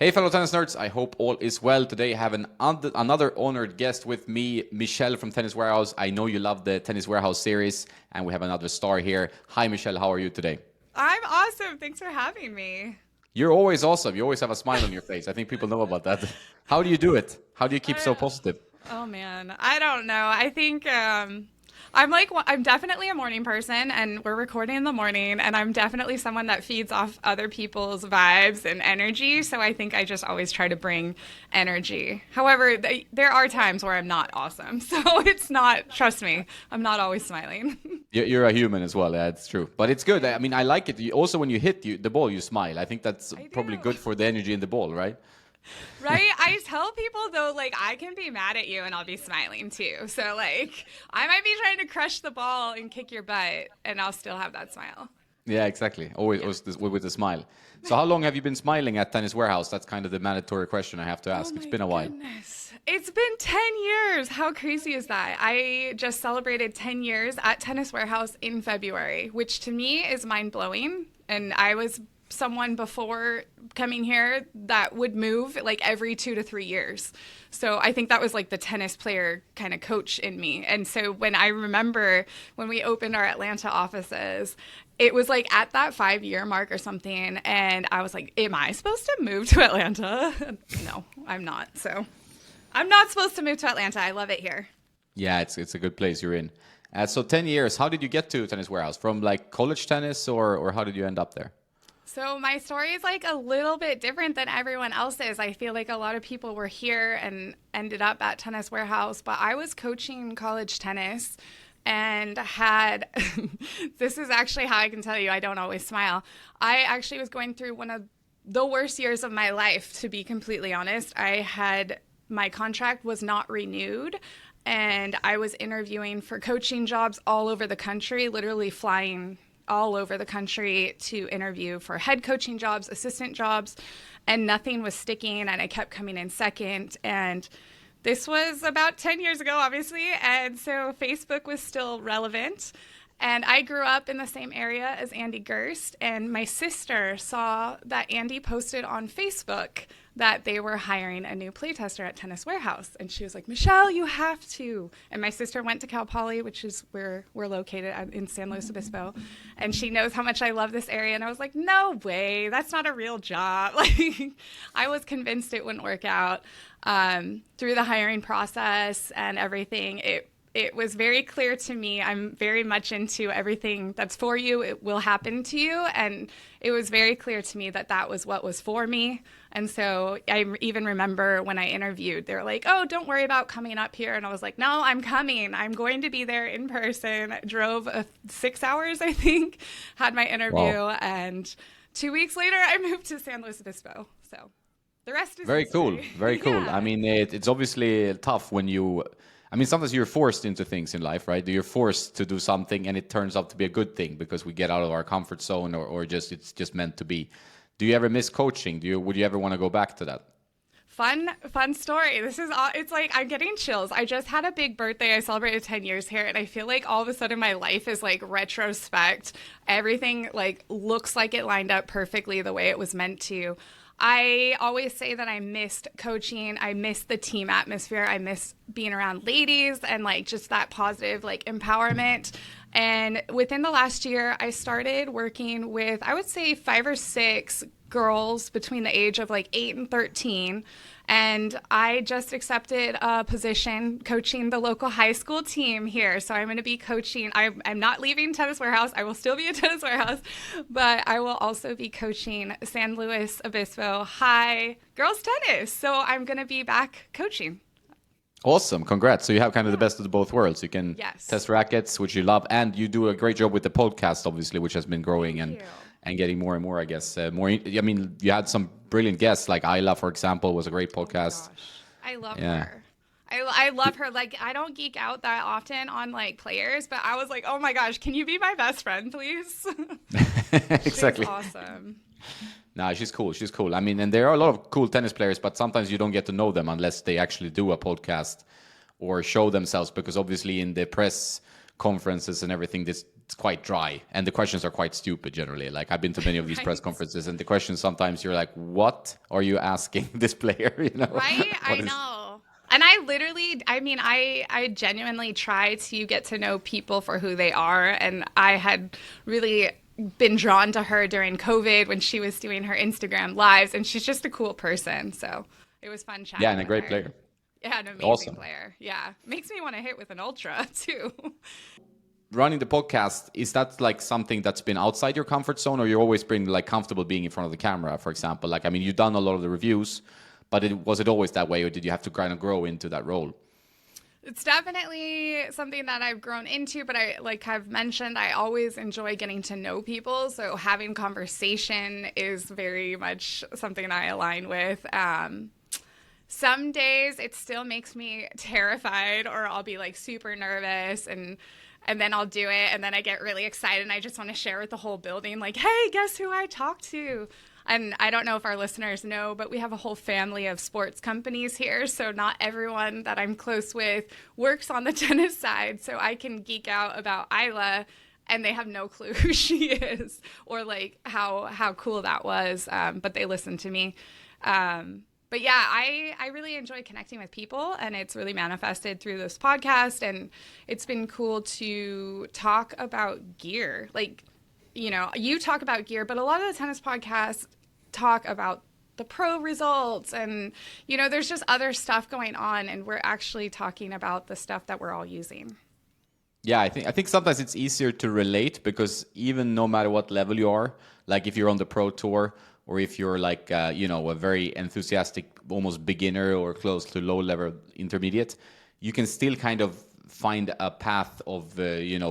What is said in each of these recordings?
Hey, fellow tennis nerds. I hope all is well. Today I have another honored guest with me, Michelle from Tennis Warehouse. I know you love the Tennis Warehouse series, and we have another star here. Hi, Michelle. How are you today? I'm awesome. Thanks for having me. You're always awesome. You always have a smile on your face. I think people know about that. How do you do it? How do you keep so I, positive? oh man, I don't know. I think I'm definitely a morning person, and we're recording in the morning, and I'm definitely someone that feeds off other people's vibes and energy. So I think I just always try to bring energy. However, there are times where I'm not awesome. So it's not. Trust me, I'm not always smiling. You're a human as well. Yeah, it's true. But it's good. I mean, I like it. Also, when you hit the ball, you smile. I think that's I probably do. good for the energy in the ball, right? Right? I tell people though, like, I can be mad at you and I'll be smiling too. So, like, I might be trying to crush the ball and kick your butt and I'll still have that smile. Yeah, exactly. Always with a smile. So how long have you been smiling at Tennis Warehouse? That's kind of the mandatory question I have to Oh ask. It's my been a while. goodness. It's been 10 years. How crazy is that? I just celebrated 10 years at Tennis Warehouse in February, which to me is mind blowing. And I was someone before coming here that would move like every 2 to 3 years. So I think that was like the tennis player kind of coach in me. And so when I remember when we opened our Atlanta offices, it was like at that 5 year mark or something. And I was like, am I supposed to move to Atlanta? No, I'm not. So I'm not supposed to move to Atlanta. I love it here. Yeah, it's a good place you're in. So 10 years, how did you get to Tennis Warehouse? From like college tennis or how did you end up there? So my story is like a little bit different than everyone else's. I feel like a lot of people were here and ended up at Tennis Warehouse, but I was coaching college tennis and had this is actually how I can tell you I don't always smile. I actually was going through one of the worst years of my life, to be completely honest. My contract was not renewed and I was interviewing for coaching jobs all over the country, literally flying all over the country to interview for head coaching jobs, assistant jobs, and nothing was sticking. And I kept coming in second. And this was about 10 years ago, obviously. And so Facebook was still relevant. And I grew up in the same area as Andy Gerst. And my sister saw that Andy posted on Facebook that they were hiring a new playtester at Tennis Warehouse. And she was like, Michelle, you have to. And my sister went to Cal Poly, which is where we're located in San Luis Obispo. And she knows how much I love this area. And I was like, no way, that's not a real job. Like, I was convinced it wouldn't work out. Through the hiring process and everything, it was very clear to me. I'm very much into everything that's for you, it will happen to you. And it was very clear to me that that was what was for me. And so I even remember when I interviewed, they were like, oh, don't worry about coming up here. And I was like, no, I'm coming. I'm going to be there in person. Drove 6 hours, I think, had my interview. Wow. And 2 weeks later, I moved to San Luis Obispo. So the rest is Very cool. history. Very cool. I Yeah. mean, it's obviously tough when I mean, sometimes you're forced into things in life, right? You're forced to do something and it turns out to be a good thing because we get out of our comfort zone or just it's just meant to be. Do you ever miss coaching? Would you ever want to go back to that? Fun story. This is all, it's like I'm getting chills. I just had a big birthday. I celebrated 10 years here and I feel like all of a sudden my life is like retrospect. Everything like looks like it lined up perfectly the way it was meant to. I always say that I missed coaching. I missed the team atmosphere. I miss being around ladies and like just that positive like empowerment. And within the last year, I started working with, I would say 5 or 6 girls between the age of like 8 and 13. And I just accepted a position coaching the local high school team here. So I'm going to be coaching. I'm not leaving Tennis Warehouse. I will still be at Tennis Warehouse, but I will also be coaching San Luis Obispo High girls tennis. So I'm going to be back coaching. Awesome. Congrats. So you have kind of the best of the both worlds. You can Yes. test rackets, which you love, and you do a great job with the podcast, obviously, which has been growing Thank you. and getting more and more, I guess. I mean, you had some brilliant guests, like Isla, for example, was a great podcast. Gosh, I love Yeah. her. I love her. Like, I don't geek out that often on like players, but I was like, oh my gosh, can you be my best friend, please? Exactly. She's awesome. No, she's cool. She's cool. I mean, and there are a lot of cool tennis players, but sometimes you don't get to know them unless they actually do a podcast or show themselves, because obviously in the press conferences and everything, this it's quite dry, and the questions are quite stupid generally. Like I've been to many of these press Right. conferences, and the questions sometimes you're like, "What are you asking this player?" You know, Right? what I is? know. And I literally, I mean, I genuinely try to get to know people for who they are. And I had really been drawn to her during COVID when she was doing her Instagram lives. And she's just a cool person. So it was fun Yeah, chatting and a with great her. player. Yeah, an amazing Awesome. player. Yeah. Makes me want to hit with an ultra too. Running the podcast, is that like something that's been outside your comfort zone, or you're always been like comfortable being in front of the camera, for example? Like, I mean, you've done a lot of the reviews, but was it always that way, or did you have to kind of grow into that role? It's definitely something that I've grown into, but I, like I've mentioned, I always enjoy getting to know people. So having conversation is very much something I align with. Some days it still makes me terrified, or I'll be like super nervous, and then I'll do it, and then I get really excited and I just want to share with the whole building, like, hey, guess who I talked to? And I don't know if our listeners know, but we have a whole family of sports companies here. So not everyone that I'm close with works on the tennis side. So I can geek out about Isla and they have no clue who she is or like how cool that was. But they listen to me. But yeah, I really enjoy connecting with people, and it's really manifested through this podcast. And it's been cool to talk about gear. Like, you know, you talk about gear, but a lot of the tennis podcasts talk about the pro results. And, you know, there's just other stuff going on, and we're actually talking about the stuff that we're all using. Yeah, I think sometimes it's easier to relate because even no matter what level you are, like if you're on the pro tour or if you're like a very enthusiastic, almost beginner or close to low level intermediate, you can still kind of find a path of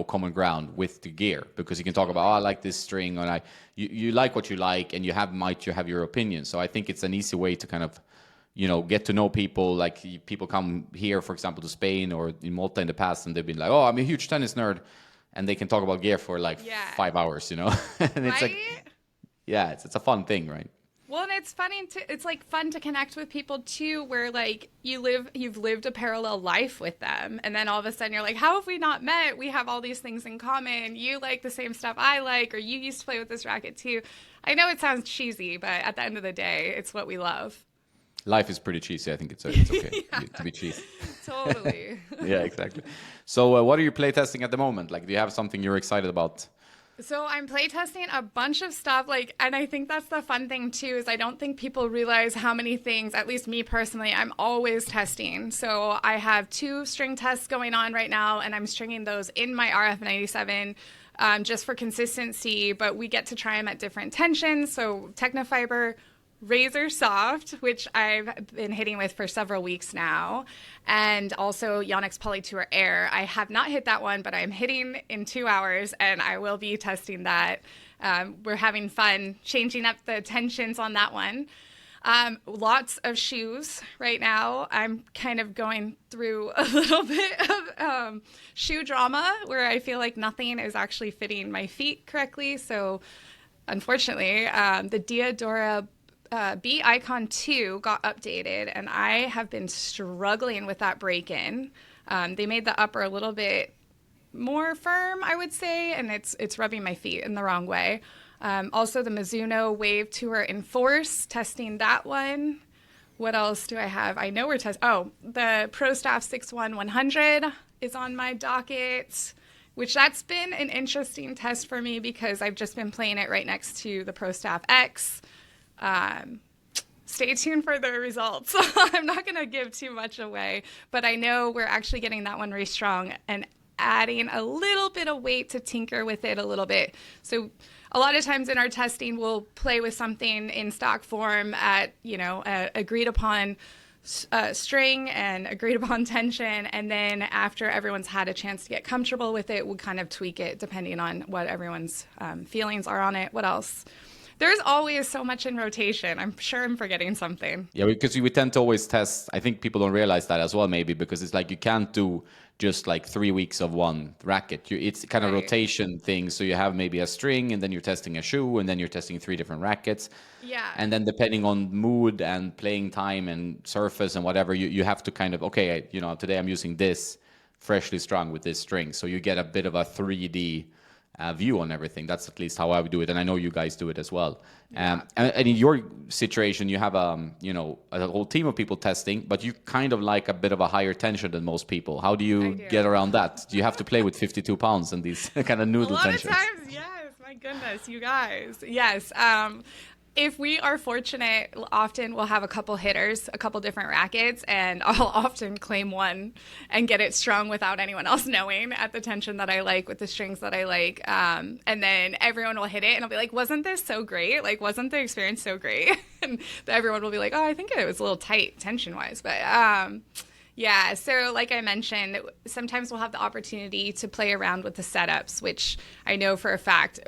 common ground with the gear because you can talk about, oh, I like this string, or you like what you like, and you have your opinion. So I think it's an easy way to kind of get to know people. Like people come here, for example, to Spain or in Malta in the past, and they've been like, "Oh, I'm a huge tennis nerd," and they can talk about gear for like Yeah. 5 hours, and it's like, Right? yeah, it's a fun thing, right? Well, and it's funny to it's like fun to connect with people too, where like you've lived a parallel life with them, and then all of a sudden you're like, how have we not met? We have all these things in common. You like the same stuff I like, or you used to play with this racket too. I know it sounds cheesy, but at the end of the day, it's what we love. Life is pretty cheesy. I think it's okay Yeah, to be cheesy. totally. Yeah, exactly. So, what are you playtesting at the moment? Like, do you have something you're excited about? So I'm playtesting a bunch of stuff, like, and I think that's the fun thing too, is I don't think people realize how many things, at least me personally, I'm always testing. So I have 2 string tests going on right now, and I'm stringing those in my RF97 just for consistency, but we get to try them at different tensions. So Technofiber Razor Soft, which I've been hitting with for several weeks now, and also Yonex Polytour Air. I have not hit that one, but I'm hitting in 2 hours, and I will be testing that. We're having fun changing up the tensions on that one. Lots of shoes right now. I'm kind of going through a little bit of shoe drama where I feel like nothing is actually fitting my feet correctly. So unfortunately, the Diadora B Icon 2 got updated, and I have been struggling with that break-in. They made the upper a little bit more firm, I would say, and it's rubbing my feet in the wrong way. Also, the Mizuno Wave Tour Enforce, testing that one. What else do I have? I know we're testing. Oh, the Pro Staff 61100 is on my docket, which that's been an interesting test for me because I've just been playing it right next to the Pro Staff X. Stay tuned for the results. I'm not going to give too much away, but I know we're actually getting that one really strong and adding a little bit of weight to tinker with it a little bit. So a lot of times in our testing, we'll play with something in stock form at, agreed upon string and agreed upon tension. And then after everyone's had a chance to get comfortable with it, we'll kind of tweak it depending on what everyone's feelings are on it. What else? There's always so much in rotation. I'm sure I'm forgetting something. Yeah, because we tend to always test. I think people don't realize that as well, maybe, because it's like you can't do just like 3 weeks of one racket. It's kind of Right. rotation thing. So you have maybe a string, and then you're testing a shoe, and then you're testing 3 different rackets. Yeah. And then depending on mood and playing time and surface and whatever, you have to kind of, okay, today I'm using this freshly strung with this string. So you get a bit of a 3D view on everything. That's at least how I would do it, and I know you guys do it as well. And in your situation, you have a whole team of people testing, but you kind of like a bit of a higher tension than most people. How do you get around that? Do you have to play with 52 pounds and these kind of noodle tensions? A lot of times, yes. My goodness, you guys. Yes. If we are fortunate, often we'll have a couple hitters, a couple different rackets, and I'll often claim one and get it strung without anyone else knowing at the tension that I like, with the strings that I like. And then everyone will hit it, and I'll be like, wasn't this so great? Like, wasn't the experience so great? And everyone will be like, oh, I think it was a little tight tension-wise. But yeah, so like I mentioned, sometimes we'll have the opportunity to play around with the setups, which I know for a fact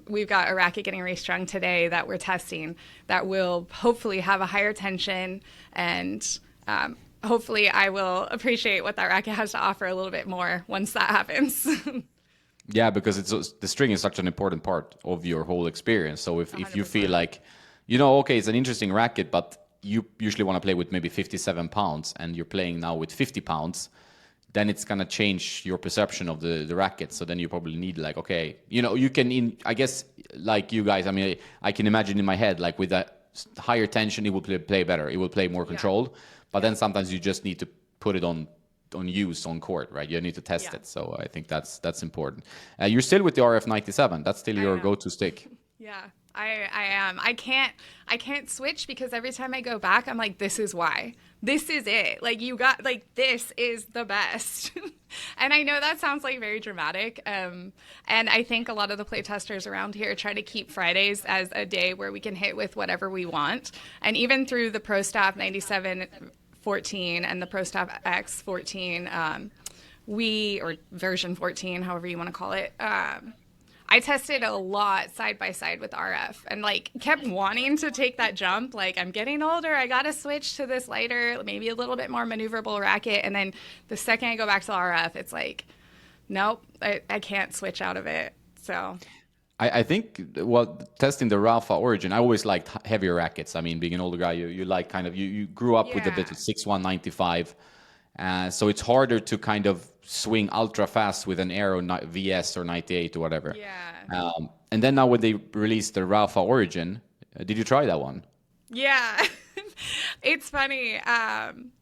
we've got a racket getting restrung today that we're testing that will hopefully have a higher tension, and hopefully I will appreciate what that racket has to offer a little bit more once that happens. Yeah, because the string is such an important part of your whole experience. So if you feel like, okay, it's an interesting racket, but you usually want to play with maybe 57 pounds and you're playing now with 50 pounds, then it's going to change your perception of the racket. So then you probably need like, okay, you can, I guess, like you guys, I mean, I can imagine in my head, like with that higher tension, it will play better. It will play more controlled. But then sometimes you just need to put it on use on court, right? You need to test it. So I think that's important. You're still with the RF97. That's still your go-to stick. Yeah. I am. I can't switch because every time I go back, I'm like, this is why. This is it. Like, this is the best. And I know that sounds like very dramatic. And I think a lot of the play testers around here try to keep Fridays as a day where we can hit with whatever we want. And even through the Pro Staff 9714 and the Pro Staff X 14, or version 14, however you want to call it, I tested a lot side by side with RF and like kept wanting to take that jump. Like, I'm getting older, I got to switch to this lighter, maybe a little bit more maneuverable racket. And then the second I go back to RF, it's like, nope, I can't switch out of it. So I think, testing the Rafa Origin, I always liked heavier rackets. I mean, being an older guy, you like kind of, you grew up with a bit of 6'1", 95. So it's harder to kind of swing ultra fast with an Aero VS or 98 or whatever. Yeah. And then now when they released the Rafa Origin, did you try that one? Yeah. It's funny. One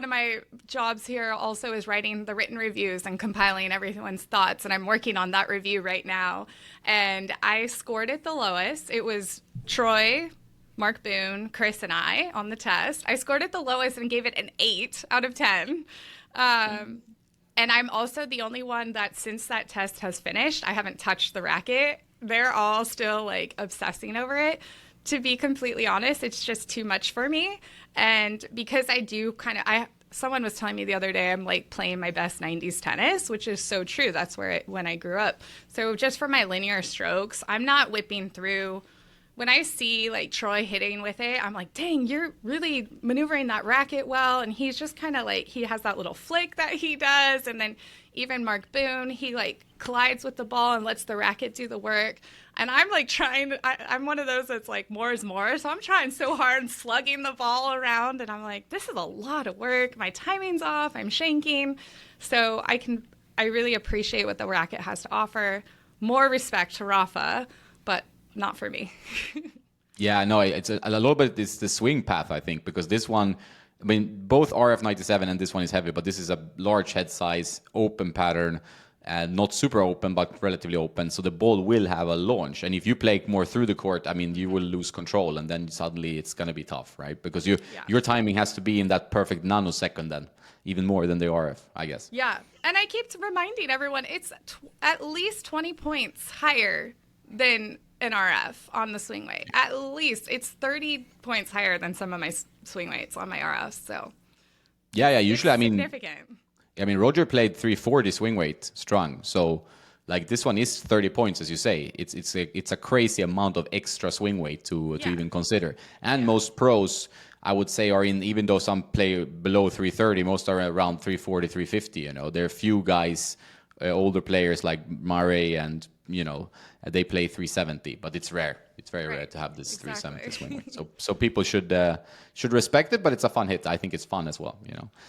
of my jobs here also is writing the written reviews and compiling everyone's thoughts, and I'm working on that review right now. And I scored it the lowest. It was Troy, Mark Boone, Chris, and I on the test. I scored it the lowest and gave it an 8 out of 10. And I'm also the only one that, since that test has finished, I haven't touched the racket. They're all still like obsessing over it. To be completely honest, it's just too much for me. And because I do someone was telling me the other day, I'm like playing my best 90s tennis, which is so true. That's when I grew up. So just for my linear strokes, I'm not whipping through. When I see like Troy hitting with it, I'm like, dang, you're really maneuvering that racket well. And he's just kind of like, he has that little flick that he does. And then even Mark Boone, he like collides with the ball and lets the racket do the work. And I'm like I'm one of those that's like more is more. So I'm trying so hard and slugging the ball around. And I'm like, this is a lot of work. My timing's off. I'm shanking. So I really appreciate what the racket has to offer. More respect to Rafa, but not for me. Yeah, no, it's a little bit, it's the swing path, I think, because this one, I mean, both RF97 and this one is heavy, but this is a large head size, open pattern, and not super open, but relatively open. So the ball will have a launch. And if you play more through the court, I mean, you will lose control, and then suddenly it's going to be tough, right? Because your timing has to be in that perfect nanosecond then, even more than the RF, I guess. Yeah, and I keep reminding everyone, it's at least 20 points higher than an RF on the swing weight. At least it's 30 points higher than some of my swing weights on my RF. So yeah, usually, I mean, significant. I mean, Roger played 340 swing weight strung, so like this one is 30 points, as you say. It's a crazy amount of extra swing weight to even consider. And most pros, I would say, are in, even though some play below 330, most are around 340, 350. There are few guys, older players like Murray and they play 370, but it's rare. It's very rare Right. to have this 370 swing Exactly. weight. So people should respect it, but it's a fun hit. I think it's fun as well.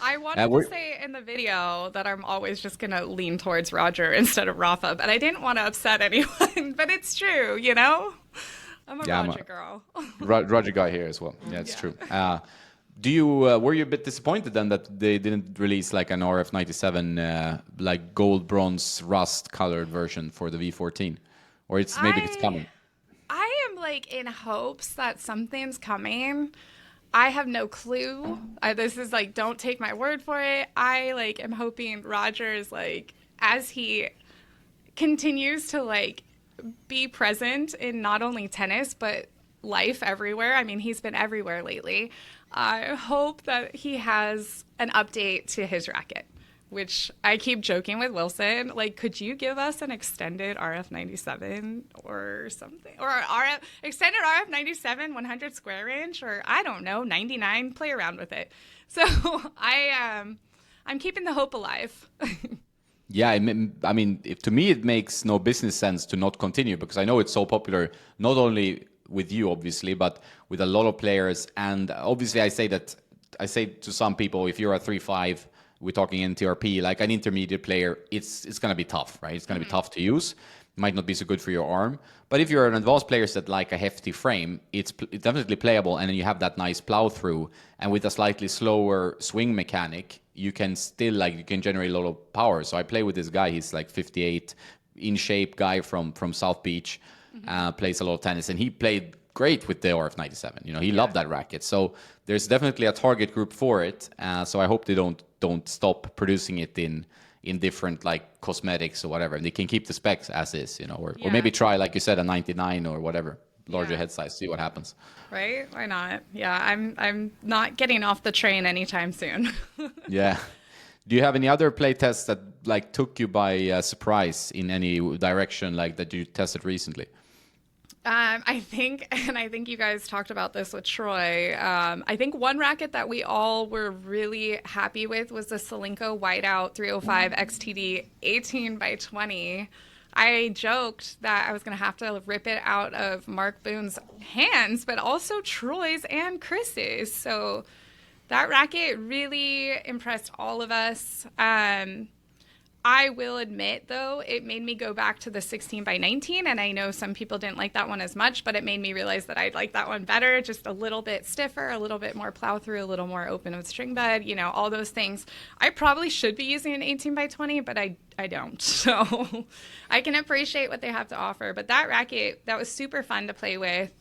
I wanted to We're, say in the video that I'm always just going to lean towards Roger instead of Rafa, but I didn't want to upset anyone. But it's true, you know? I'm a yeah, Roger girl. Roger guy here as well. Yeah, it's Yeah. true. Were you a bit disappointed then that they didn't release like an RF97 like gold, bronze, rust colored version for the V14, or maybe it's I coming? I am like in hopes that something's coming. I have no clue. This is like, don't take my word for it. I like am hoping Rogers, like, as he continues to like be present in not only tennis but life everywhere. I mean, he's been everywhere lately. I hope that he has an update to his racket, which I keep joking with Wilson. Like, could you give us an extended RF97 or something? Or extended RF97 100 square inch, or I don't know, 99? Play around with it. So I'm keeping the hope alive. Yeah, I mean, to me, it makes no business sense to not continue because I know it's so popular, not only with you, obviously, but with a lot of players. And obviously, I say to some people, if you're a 3.5, we're talking NTRP, like an intermediate player, it's going to be tough, right? It's going to be tough to use. Might not be so good for your arm. But if you're an advanced player that like a hefty frame, it's definitely playable. And then you have that nice plow through. And with a slightly slower swing mechanic, you can generate a lot of power. So I play with this guy. He's like 58, in shape guy from South Beach, plays a lot of tennis. And he played great with the RF97. He loved that racket. So there's definitely a target group for it. So I hope they don't stop producing it in different like cosmetics or whatever. And they can keep the specs as is, or maybe try, like you said, a 99 or whatever, larger head size, see what happens. Right? Why not? Yeah, I'm not getting off the train anytime soon. Yeah. Do you have any other play tests that like took you by surprise in any direction, like that you tested recently? I think you guys talked about this with Troy. I think one racket that we all were really happy with was the Solinco Whiteout 305 XTD 18 by 20. I joked that I was going to have to rip it out of Mark Boone's hands, but also Troy's and Chris's. So that racket really impressed all of us. I will admit, though, it made me go back to the 16 by 19, and I know some people didn't like that one as much, but it made me realize that I'd like that one better, just a little bit stiffer, a little bit more plow through, a little more open with string bed, all those things. I probably should be using an 18 by 20, but I don't. So I can appreciate what they have to offer. But that racket, that was super fun to play with.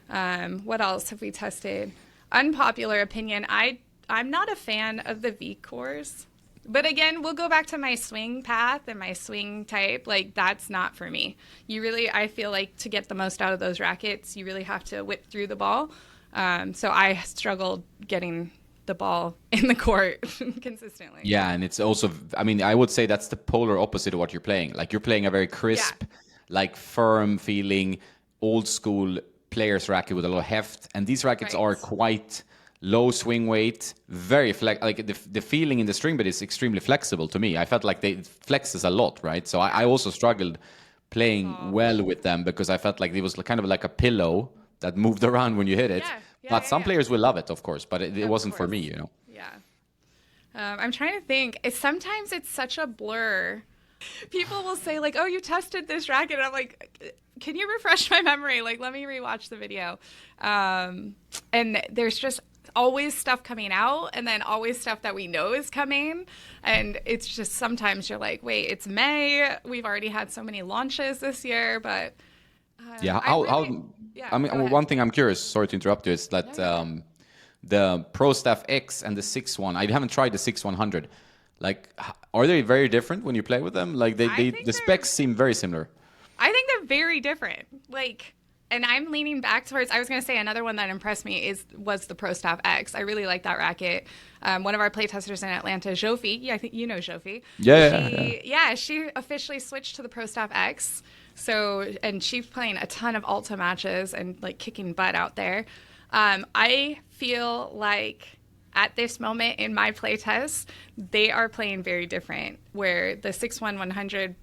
What else have we tested? Unpopular opinion, I'm not a fan of the V-cores. But again, we'll go back to my swing path and my swing type. Like, that's not for me. I feel like to get the most out of those rackets, you really have to whip through the ball. So I struggled getting the ball in the court consistently. Yeah, and it's also, I would say that's the polar opposite of what you're playing. Like, you're playing a very crisp, like firm feeling, old school player's racket with a lot of heft. And these rackets are quite low swing weight, very like the feeling in the string bed is extremely flexible to me. I felt like they flexes a lot, right? So I also struggled playing well with them because I felt like it was kind of like a pillow that moved around when you hit it. But some players will love it, of course, but it wasn't for me, Yeah. I'm trying to think. Sometimes it's such a blur. People will say like, "Oh, you tested this racket." And I'm like, "Can you refresh my memory? Like, let me rewatch the video." And there's just always stuff coming out, and then always stuff that we know is coming, and it's just sometimes you're like, wait, it's May, we've already had so many launches this year. But one thing I'm curious, sorry to interrupt you, is that the Pro Staff X and the 6-1, I haven't tried the 6-100, like, are they very different when you play with them? Like, the specs seem very similar. I think they're very different. Like, and I'm leaning back towards, I was going to say another one that impressed me was the Pro Staff X. I really like that racket. One of our playtesters in Atlanta, Jofi, I think you know Jofi. She officially switched to the Pro Staff X. So, and she's playing a ton of Alta matches and like kicking butt out there. I feel like at this moment in my playtest, they are playing very different, where the 6-1-100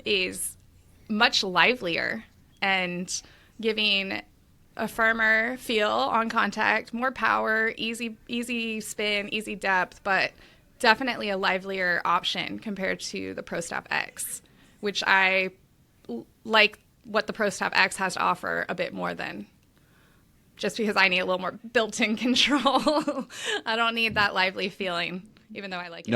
is much livelier and giving a firmer feel on contact, more power, easy spin, easy depth, but definitely a livelier option compared to the Pro Stop X, which I like what the Pro Stop X has to offer a bit more than, just because I need a little more built-in control. I don't need that lively feeling, even though I like it.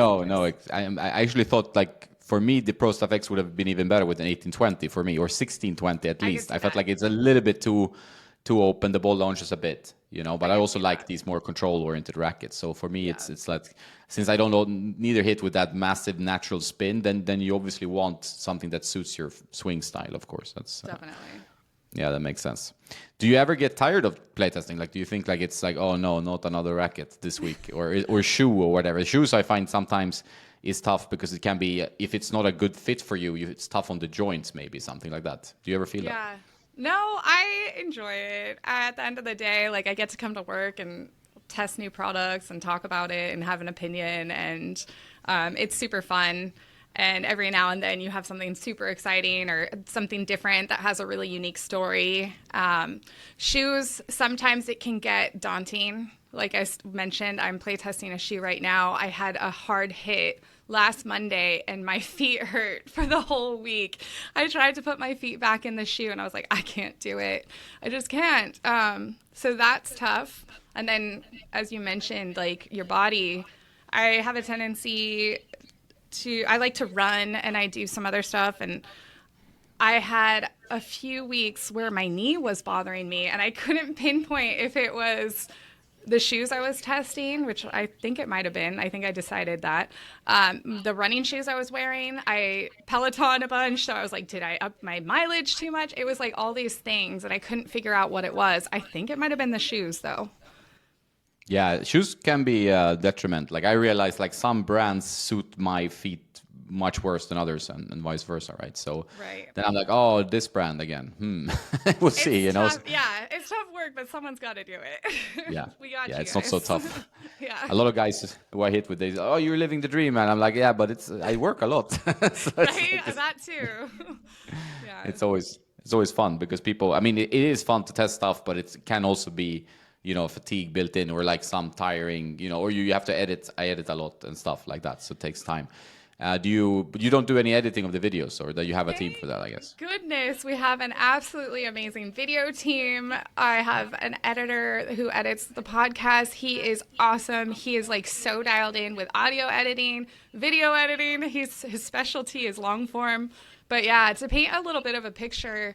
I actually thought, like, for me, the Pro Staff X would have been even better with an 1820 for me, or 1620 at least. I felt like it's a little bit too open. The ball launches a bit, but I also like these more control-oriented rackets. So for me, it's like, since I don't neither hit with that massive natural spin, then you obviously want something that suits your swing style, of course. That's Definitely. Yeah, that makes sense. Do you ever get tired of playtesting? Like, do you think like it's like, oh no, not another racket this week, or shoe or whatever? Shoes, I find sometimes is tough because it can be, if it's not a good fit for you, it's tough on the joints, maybe something like that. Do you ever feel that? Yeah. No, I enjoy it. At the end of the day, like, I get to come to work and test new products and talk about it and have an opinion, and it's super fun. And every now and then you have something super exciting or something different that has a really unique story. Shoes, sometimes it can get daunting. Like I mentioned, I'm playtesting a shoe right now. I had a hard hit last Monday and my feet hurt for the whole week. I tried to put my feet back in the shoe and I was like, I can't do it. I just can't. So that's tough. And then, as you mentioned, like your body, I have a tendency I like to run and I do some other stuff, and I had a few weeks where my knee was bothering me and I couldn't pinpoint if it was the shoes I was testing, which I think it might have been. I think I decided that. The running shoes I was wearing, I Peloton a bunch, so I was like, did I up my mileage too much? It was like all these things and I couldn't figure out what it was. I think it might have been the shoes though. Yeah, shoes can be a detriment. Like I realized, like some brands suit my feet much worse than others, and vice versa, right? So then I'm like, oh, this brand again. We'll see, tough, yeah, it's tough work, but someone's got to do it. Yeah, we got yeah, you it's guys. not so tough. Yeah, a lot of guys who I hit with, they say, oh, you're living the dream, man. I'm like, yeah, but I work a lot. So right, that too. Yeah, it's always fun because people. I mean, it is fun to test stuff, but it can also be, fatigue built in, or like some tiring, or you have to edit. I edit a lot and stuff like that, so it takes time. But you don't do any editing of the videos, or that you have a team for that, I guess? Goodness, we have an absolutely amazing video team. I have an editor who edits the podcast. He is awesome. He is like so dialed in with audio editing, video editing. His specialty is long form. But yeah, to paint a little bit of a picture,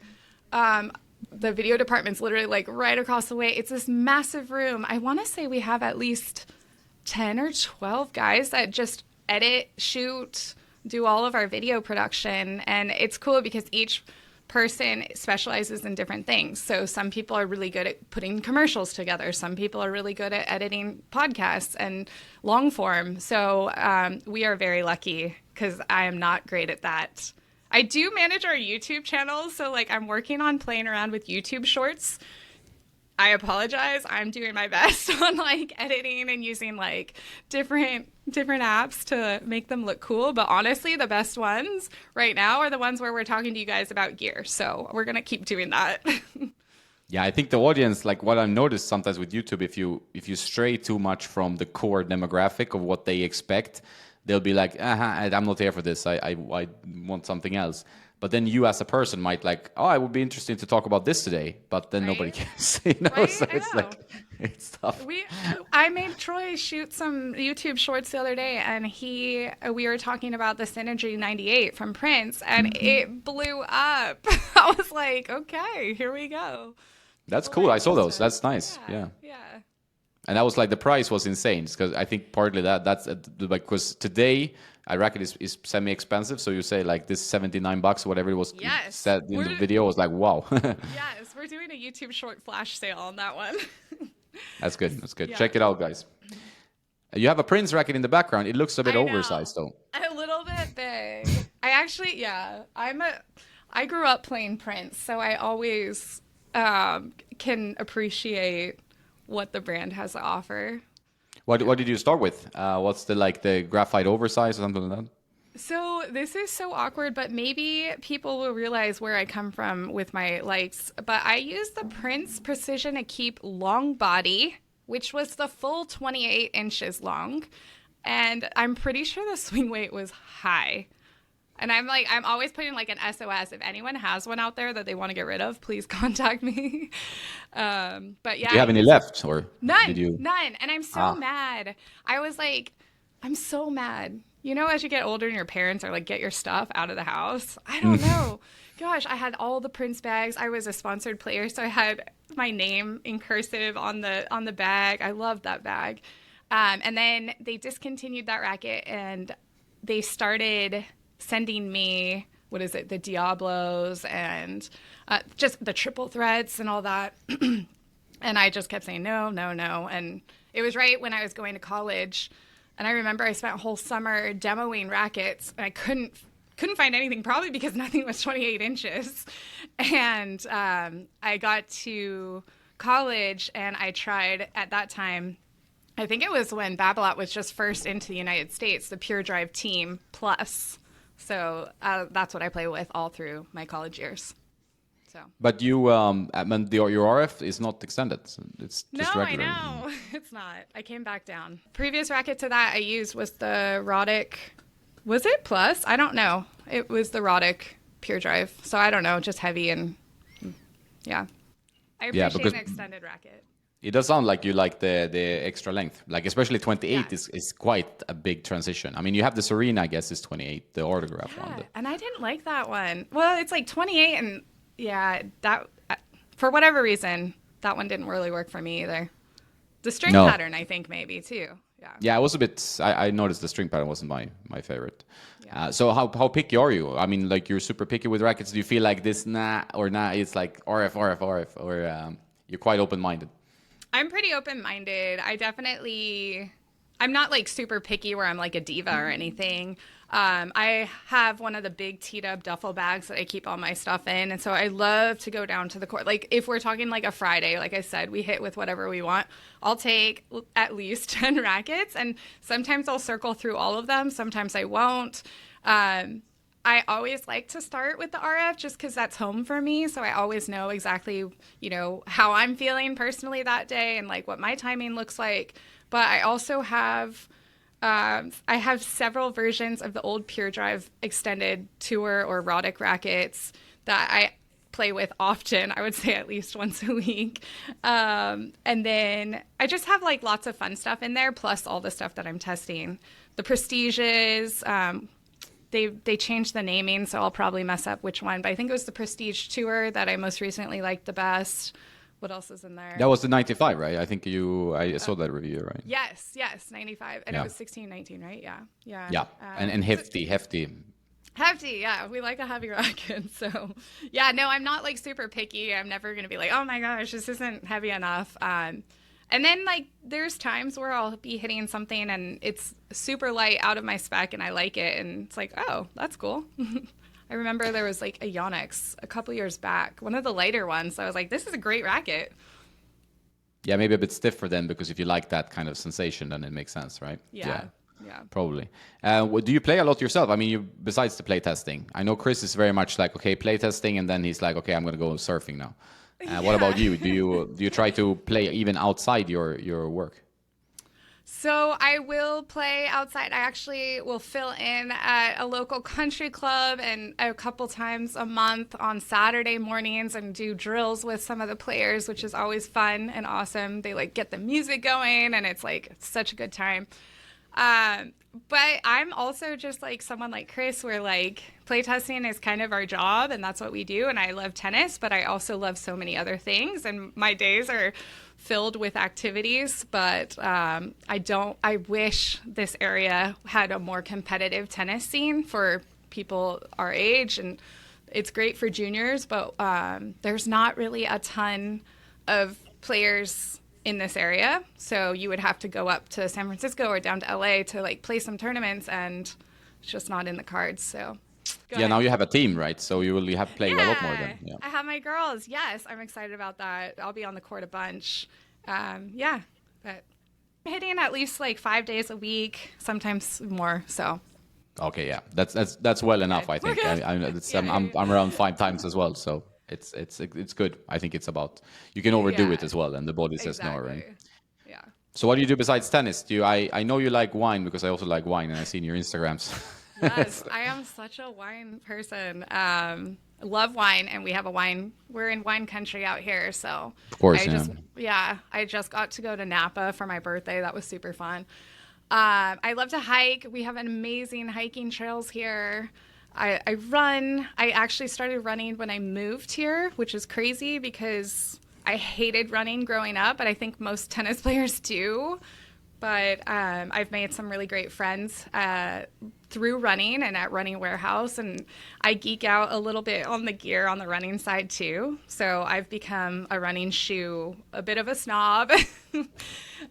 the video department's literally like right across the way. It's this massive room. I want to say we have at least 10 or 12 guys that just edit, shoot, do all of our video production. And it's cool because each person specializes in different things. So some people are really good at putting commercials together. Some people are really good at editing podcasts and long form. So we are very lucky because I am not great at that. I do manage our YouTube channel, so like I'm working on playing around with YouTube shorts. I apologize. I'm doing my best on like editing and using like different apps to make them look cool. But honestly, the best ones right now are the ones where we're talking to you guys about gear. So we're gonna keep doing that. Yeah, I think the audience, like what I've noticed sometimes with YouTube, if you stray too much from the core demographic of what they expect, they'll be like, I'm not here for this. I want something else. But then you as a person might like, oh, I would be interested to talk about this today. But then nobody cares, Right? So it's like, it's tough. I made Troy shoot some YouTube shorts the other day, and we were talking about the Synergy 98 from Prince, and it blew up. I was like, okay, here we go. That's cool. I saw those. That's nice. Yeah. And that was like, the price was insane, because I think partly that's like, because today a racket is semi-expensive, so you say like this $79 or whatever it was said in the video was like, wow. Yes, we're doing a YouTube short flash sale on that one. That's good. Yeah. Check it out, guys. You have a Prince racket in the background. It looks a bit oversized though. A little bit big. I grew up playing Prince, so I always can appreciate what the brand has to offer. What did you start with? What's the graphite oversize or something like that? So this is so awkward, but maybe people will realize where I come from with my likes. But I use the Prince Precision to keep long body, which was the full 28 inches long. And I'm pretty sure the swing weight was high. And I'm always putting like an SOS. If anyone has one out there that they want to get rid of, please contact me. But yeah, Do you have any left, or did none, you? none. And I'm so mad. I was like, I'm so mad. You know, as you get older and your parents are like, get your stuff out of the house. I don't know. Gosh, I had all the Prince bags. I was a sponsored player, so I had my name in cursive on the bag. I loved that bag. And then they discontinued that racket, and they started sending me, what is it, the Diablos and just the triple threats and all that. And I just kept saying no, no, no. And it was right when I was going to college. And I remember I spent a whole summer demoing rackets, and I couldn't find anything, probably because nothing was 28 inches. And I got to college, and I tried at that time, I think it was when Babolat was just first into the United States, the Pure Drive Team Plus. So that's what I play with all through my college years. So. But you, I mean, your RF is not extended. It's just no, regular. I know. It's not. I came back down. Previous racket to that I used was the Roddick. Was it Plus? I don't know. It was the Roddick Pure Drive. So I don't know. Just heavy and yeah. I appreciate an extended racket. It does sound like you like the extra length. Like especially 28 Yeah. is quite a big transition. I mean, you have the Serena, I guess, is 28, the autograph Yeah, one. and I didn't like that one. Well, it's like 28 and yeah, that for whatever reason, that one didn't really work for me either. The string pattern, I think, maybe too. Yeah. Yeah, it was a bit. I noticed the string pattern wasn't my favorite. Yeah. So how picky are you? I mean, like you're super picky with rackets. Do you feel like this or nah? It's like RF, RF, RF, or you're quite open minded. I'm pretty open minded. I'm not like super picky where I'm like a diva or anything. I have one of the big teed up duffel bags that I keep all my stuff in. And so I love to go down to the court. Like if we're talking like a Friday, like I said, we hit with whatever we want. I'll take at least 10 rackets, and sometimes I'll circle through all of them. Sometimes I won't. I always like to start with the RF just because that's home for me. So I always know exactly, how I'm feeling personally that day and like what my timing looks like. But I also have several versions of the old Pure Drive Extended Tour or Roddick rackets that I play with often. I would say at least once a week. And then I just have like lots of fun stuff in there, plus all the stuff that I'm testing. The Prestiges, they changed the naming, so I'll probably mess up which one. But I think it was the Prestige Tour that I most recently liked the best. What else is in there? That was the 95, right? I think I saw that review, right? Yes, 95. And it was 16-19, right? Yeah. Yeah, and hefty. Hefty, yeah. We like a heavy racket. So, yeah, no, I'm not like super picky. I'm never going to be like, oh my gosh, this isn't heavy enough. And then like there's times where I'll be hitting something and it's super light out of my spec and I like it. And it's like, oh, that's cool. I remember there was like a Yonex a couple years back, one of the lighter ones. So I was like, this is a great racket. Yeah, maybe a bit stiffer then, because if you like that kind of sensation, then it makes sense, right? Yeah. Probably. Do you play a lot yourself? I mean, besides the play testing, I know Chris is very much like, okay, play testing, and then he's like, okay, I'm going to go surfing now. What about you? Do you try to play even outside your work? So I will play outside. I actually will fill in at a local country club and a couple times a month on Saturday mornings and do drills with some of the players, which is always fun and awesome. They like get the music going and it's like such a good time. But I'm also just like someone like Chris where like playtesting is kind of our job and that's what we do. And I love tennis, but I also love so many other things. And my days are filled with activities, but I wish this area had a more competitive tennis scene for people our age. And it's great for juniors, but there's not really a ton of players in this area, so you would have to go up to San Francisco or down to LA to like play some tournaments, and it's just not in the cards. So now you have a team, right? So you have to play a lot more then. I have my girls. Yes, I'm excited about that. I'll be on the court a bunch. But I'm hitting at least like 5 days a week, sometimes more. So Okay, yeah, that's well enough. I We're think good. Yeah, I'm around 5 times as well, so it's good. I think it's about you can overdo it yeah, as well, and the body says no, right? exactly. Yeah. So what do you do besides tennis? Do you, I know you like wine because I also like wine, and I see in your Instagrams. Yes, I am such a wine person. Love wine, and we have a wine. We're in wine country out here, so Of course, I yeah. just yeah, I just got to go to Napa for my birthday. That was super fun. I love to hike. We have an amazing hiking trails here. I run. I actually started running when I moved here, which is crazy because I hated running growing up, but I think most tennis players do. But I've made some really great friends through running and at Running Warehouse. And I geek out a little bit on the gear on the running side too. So I've become a running shoe, a bit of a snob.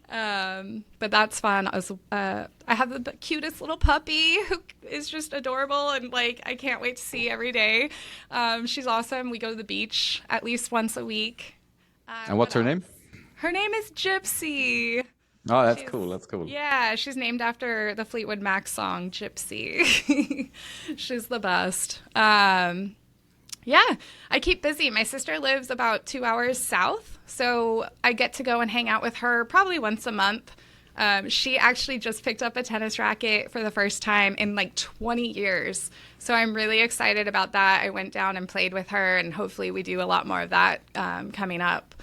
But that's fun. I have the cutest little puppy who is just adorable. And like, I can't wait to see every day. She's awesome. We go to the beach at least once a week. And what's What her else? name? Her name is Gypsy. Oh, that's She's, cool. That's cool. yeah, she's named after the Fleetwood Mac song Gypsy. She's the best. Yeah, I keep busy. My sister lives about 2 hours south, so I get to go and hang out with her probably once a month. She actually just picked up a tennis racket for the first time in like 20 years. So I'm really excited about that. I went down and played with her, and hopefully we do a lot more of that coming up.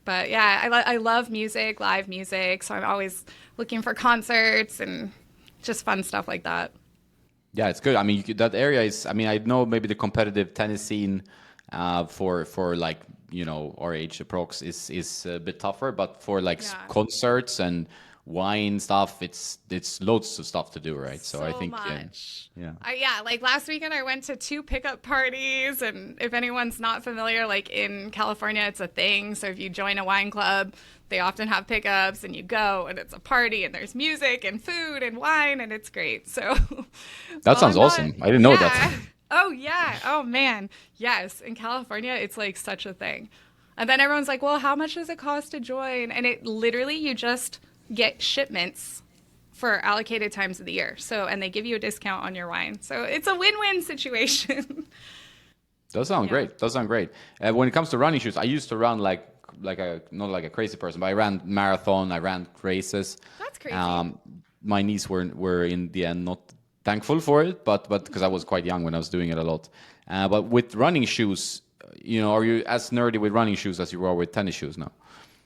But yeah, I love music, live music. So I'm always looking for concerts and just fun stuff like that. Yeah, it's good. I mean, that area is. I mean, I know maybe the competitive tennis scene for like our age approx is a bit tougher, but for like Yeah. concerts and wine stuff, it's loads of stuff to do, right? So I So think much. yeah. Yeah, like last weekend I went to 2 pickup parties, and if anyone's not familiar, like in California, it's a thing. So if you join a wine club, they often have pickups, and you go, and it's a party, and there's music and food and wine, and it's great. So, That well, sounds I'm not, awesome. I didn't know yeah. that. Oh yeah. Oh man. Yes. In California, it's like such a thing. And then everyone's like, well, how much does it cost to join? And it literally, you just get shipments for allocated times of the year. So, and they give you a discount on your wine. So it's a win-win situation. Does sound Yeah. great. Does sound great. When it comes to running shoes, I used to run like a not like a crazy person, but I ran marathon. I ran races. That's crazy. My knees were in the end not thankful for it, but because I was quite young when I was doing it a lot. But with running shoes, are you as nerdy with running shoes as you are with tennis shoes now?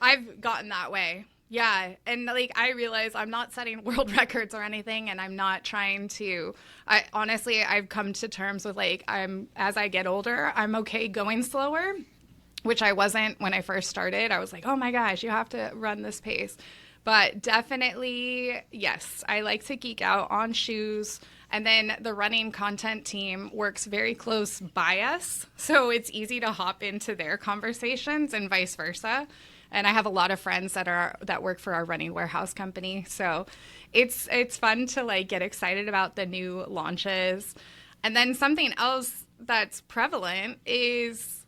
I've gotten that way. Yeah. And like, I realize I'm not setting world records or anything. And I'm not trying to, honestly, I've come to terms with like, as I get older, I'm okay going slower, which I wasn't when I first started. I was like, oh my gosh, you have to run this pace. But definitely, yes, I like to geek out on shoes. And then the running content team works very close by us. So it's easy to hop into their conversations and vice versa. And I have a lot of friends that work for our Running Warehouse company. So it's fun to like get excited about the new launches. And then something else that's prevalent is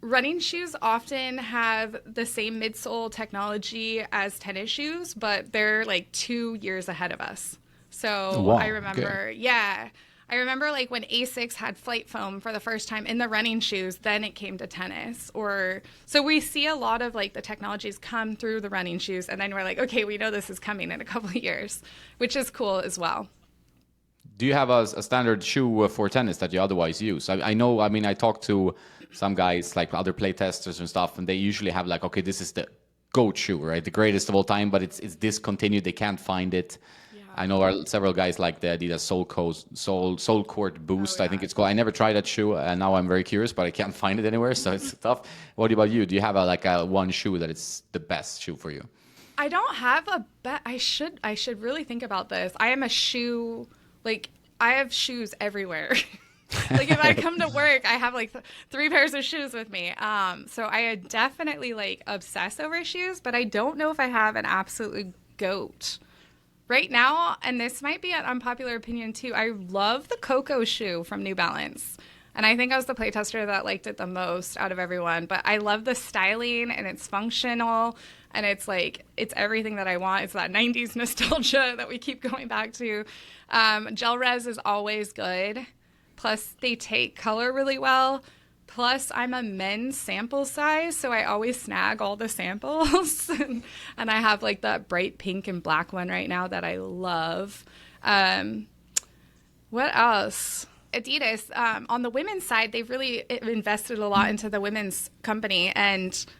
running shoes often have the same midsole technology as tennis shoes, but they're like 2 years ahead of us. So Wow. I remember, yeah, I remember like when Asics had flight foam for the first time in the running shoes, then it came to tennis. So we see a lot of like the technologies come through the running shoes, and then we're like, okay, we know this is coming in a couple of years, which is cool as well. Do you have a standard shoe for tennis that you otherwise use? I know. I mean, I talked to some guys like other play testers and stuff, and they usually have like, okay, this is the GOAT shoe, right? The greatest of all time, but it's discontinued. They can't find it. I know several guys like the Adidas Soul Court Boost. Oh, I think yeah. it's called. I never tried that shoe, and now I'm very curious, but I can't find it anywhere, so it's tough. What about you? Do you have a one shoe that is the best shoe for you? I don't have a bet. I should really think about this. I am a shoe, like I have shoes everywhere. Like if I come to work, I have like 3 pairs of shoes with me. So I definitely like obsess over shoes, but I don't know if I have an absolute GOAT. Right now, and this might be an unpopular opinion too, I love the Coco shoe from New Balance. And I think I was the playtester that liked it the most out of everyone. But I love the styling, and it's functional. And it's like, it's everything that I want. It's that 90s nostalgia that we keep going back to. Gel res is always good. Plus, they take color really well. Plus, I'm a men's sample size, so I always snag all the samples. And I have like that bright pink and black one right now that I love. What else? Adidas, on the women's side, they've really invested a lot into the women's company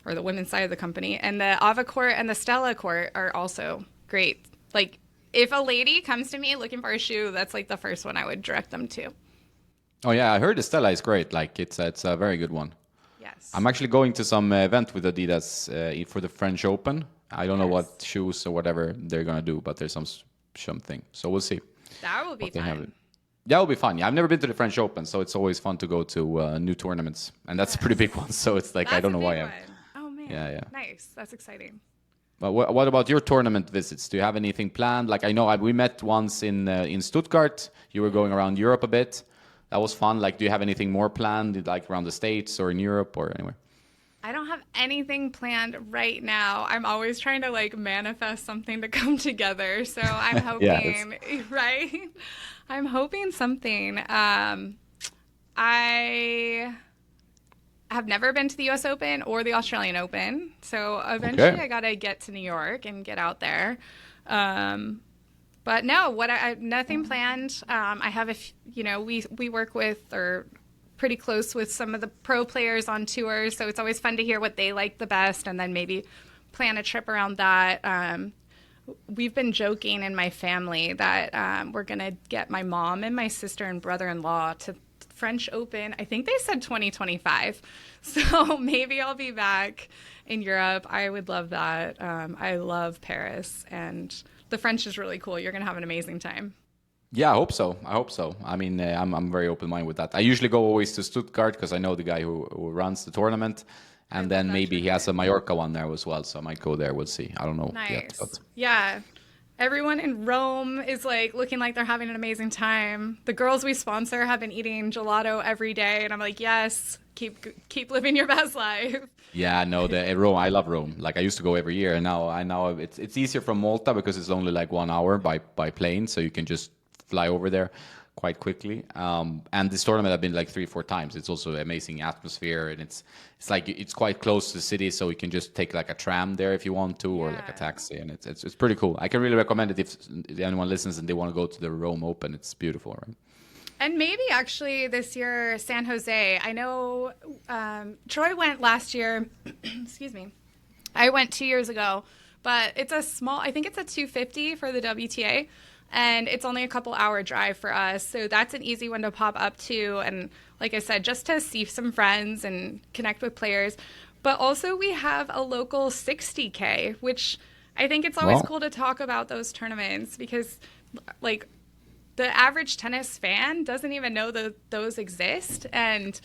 or the women's side of the company. And the Ava Court and the Stella Court are also great. Like, if a lady comes to me looking for a shoe, that's like the first one I would direct them to. Oh yeah, I heard the Stella is great. Like it's a very good one. Yes. I'm actually going to some event with Adidas for the French Open. I don't know what shoes or whatever they're gonna do, but there's something. So we'll see. That will be fun. That will be fun. Yeah, I've never been to the French Open, so it's always fun to go to new tournaments, and that's a pretty big one. So it's like I don't know why I'm. Oh man. Yeah. Nice. That's exciting. But what about your tournament visits? Do you have anything planned? Like I know we met once in Stuttgart. You were going around Europe a bit. That was fun. Like, do you have anything more planned, like around the States or in Europe or anywhere? I don't have anything planned right now. I'm always trying to like manifest something to come together. So I'm hoping, right? I'm hoping something. I have never been to the US Open or the Australian Open. So eventually I got to get to New York and get out there. But no, nothing planned. I have we work with or pretty close with some of the pro players on tours, so it's always fun to hear what they like the best, and then maybe plan a trip around that. We've been joking in my family that we're gonna get my mom and my sister and brother-in-law to French Open. I think they said 2025, so maybe I'll be back in Europe. I would love that. I love Paris and. The French is really cool. You're going to have an amazing time. Yeah, I hope so. I mean, I'm very open-minded with that. I usually go always to Stuttgart because I know the guy who runs the tournament. And then maybe he has a Mallorca one there as well. So I might go there. We'll see. I don't know yet. But. Yeah. Everyone in Rome is like looking like they're having an amazing time. The girls we sponsor have been eating gelato every day. And I'm like, yes, keep living your best life. Yeah, no, Rome. I love Rome. Like I used to go every year, and now it's easier from Malta because it's only like 1 hour by plane, so you can just fly over there quite quickly. And this tournament I've been like 3-4 times. It's also an amazing atmosphere, and it's like it's quite close to the city, so you can just take like a tram there if you want to, or like a taxi, and it's pretty cool. I can really recommend it if anyone listens and they want to go to the Rome Open. It's beautiful, right? And maybe actually this year, San Jose. I know Troy went last year. Excuse me. I went 2 years ago, but it's I think it's a 250 for the WTA, and it's only a couple hour drive for us. So that's an easy one to pop up to. And like I said, just to see some friends and connect with players. But also we have a local 60K, which I think it's always cool to talk about those tournaments because like, the average tennis fan doesn't even know that those exist. And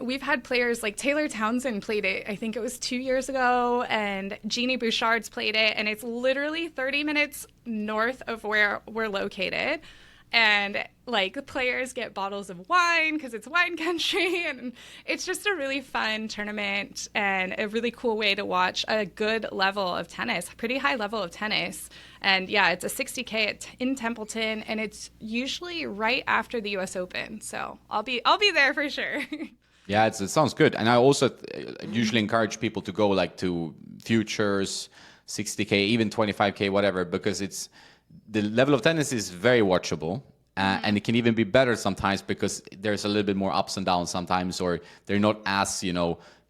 we've had players like Taylor Townsend played it, I think it was 2 years ago, and Jeannie Bouchard's played it. And it's literally 30 minutes north of where we're located. And like the players get bottles of wine because it's wine country. And it's just a really fun tournament and a really cool way to watch a good level of tennis, pretty high level of tennis. And yeah, it's a 60K in Templeton, and it's usually right after the US Open. So I'll be there for sure. Yeah, it sounds good. And I also usually encourage people to go like to futures, 60K, even 25K, whatever, because the level of tennis is very watchable. And it can even be better sometimes because there's a little bit more ups and downs sometimes, or they're not as,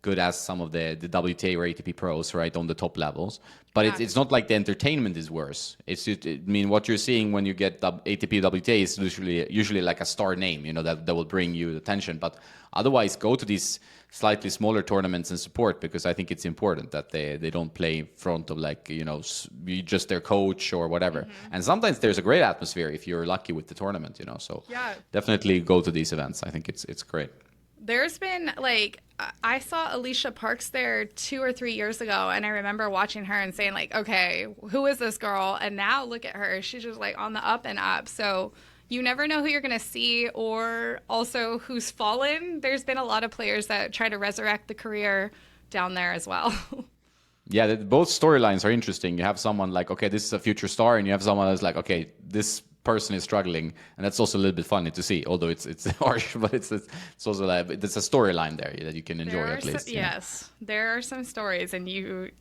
good as some of the WTA or ATP pros, right, on the top levels. But it's not like the entertainment is worse. What you're seeing when you get ATP WTA is usually like a star name, that will bring you attention. But otherwise, go to these slightly smaller tournaments and support, because I think it's important that they don't play in front of like, just their coach or whatever. Mm-hmm. And sometimes there's a great atmosphere if you're lucky with the tournament, So definitely go to these events. I think it's great. There's been like, I saw Alicia Parks there 2 or 3 years ago, and I remember watching her and saying like, okay, who is this girl? And now look at her. She's just like on the up and up. So you never know who you're going to see, or also who's fallen. There's been a lot of players that try to resurrect the career down there as well. Yeah, both storylines are interesting. You have someone like, okay, this is a future star, and you have someone that's like, okay, this person is struggling, and that's also a little bit funny to see. Although it's harsh, but it's also like it's a storyline there that you can enjoy There are at least. yes, there are some stories, and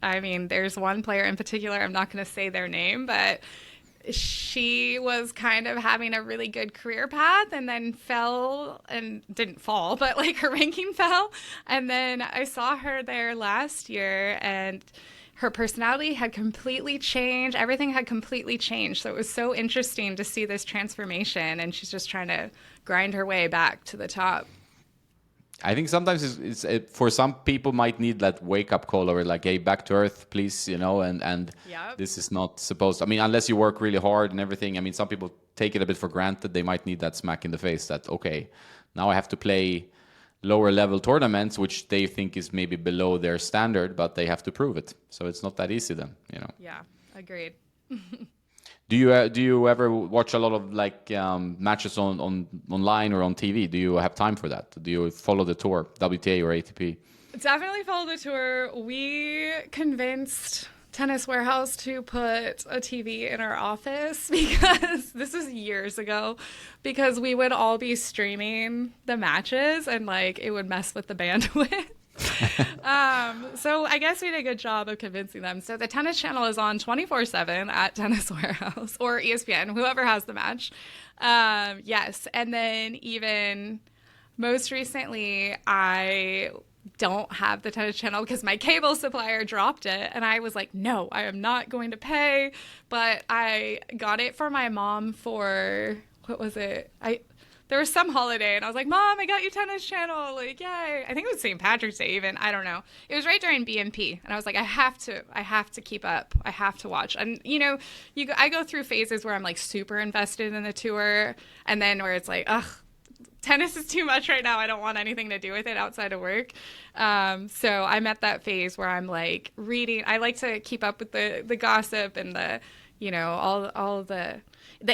I mean, there's one player in particular. I'm not going to say their name, but she was kind of having a really good career path and then fell and didn't fall, but like her ranking fell. And then I saw her there last year and her personality had completely changed. Everything had completely changed. So it was so interesting to see this transformation. And she's just trying to grind her way back to the top. I think sometimes for some people might need that wake up call or like, hey, back to earth, please, and Yep. this is not supposed. I mean, unless you work really hard and everything. I mean, some people take it a bit for granted. They might need that smack in the face that okay, now I have to play lower level tournaments, which they think is maybe below their standard, but they have to prove it. So it's not that easy then. Yeah, agreed. Do you ever watch a lot of like matches on online or on TV? Do you have time for that? Do you follow the tour, WTA or ATP? Definitely follow the tour. We convinced Tennis Warehouse to put a TV in our office because this was years ago, because we would all be streaming the matches and like it would mess with the bandwidth. So I guess we did a good job of convincing them. So the tennis channel is on 24/7 at Tennis Warehouse or ESPN, whoever has the match. Yes. And then even most recently, I don't have the tennis channel because my cable supplier dropped it. And I was like, no, I am not going to pay. But I got it for my mom for, what was it? There was some holiday, and I was like, Mom, I got you tennis channel. Like, yay. I think it was St. Patrick's Day even. I don't know. It was right during BNP. And I was like, I have to keep up. I have to watch. And, I go through phases where I'm like super invested in the tour. And then where it's like, ugh, tennis is too much right now. I don't want anything to do with it outside of work. So I'm at that phase where I'm like reading. I like to keep up with the gossip and the, all the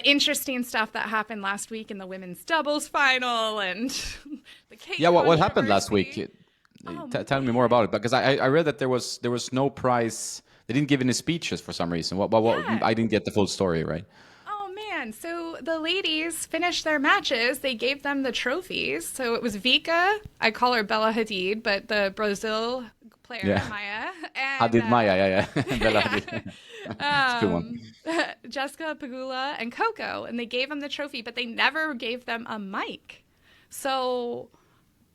interesting stuff that happened last week in the women's doubles final and the cake. Yeah, what happened last week? Tell me more man. about it, because I read that there was no prize. They didn't give any speeches for some reason. What Yeah. I didn't get the full story, right? Oh man, so the ladies finished their matches. They gave them the trophies. So it was Vika. I call her Bella Hadid, but the Brazil player, Yeah. Maya. And, Hadid Maya, yeah. Bella Hadid. It's a good one. Jessica Pagula and Coco, and they gave them the trophy, but they never gave them a mic. So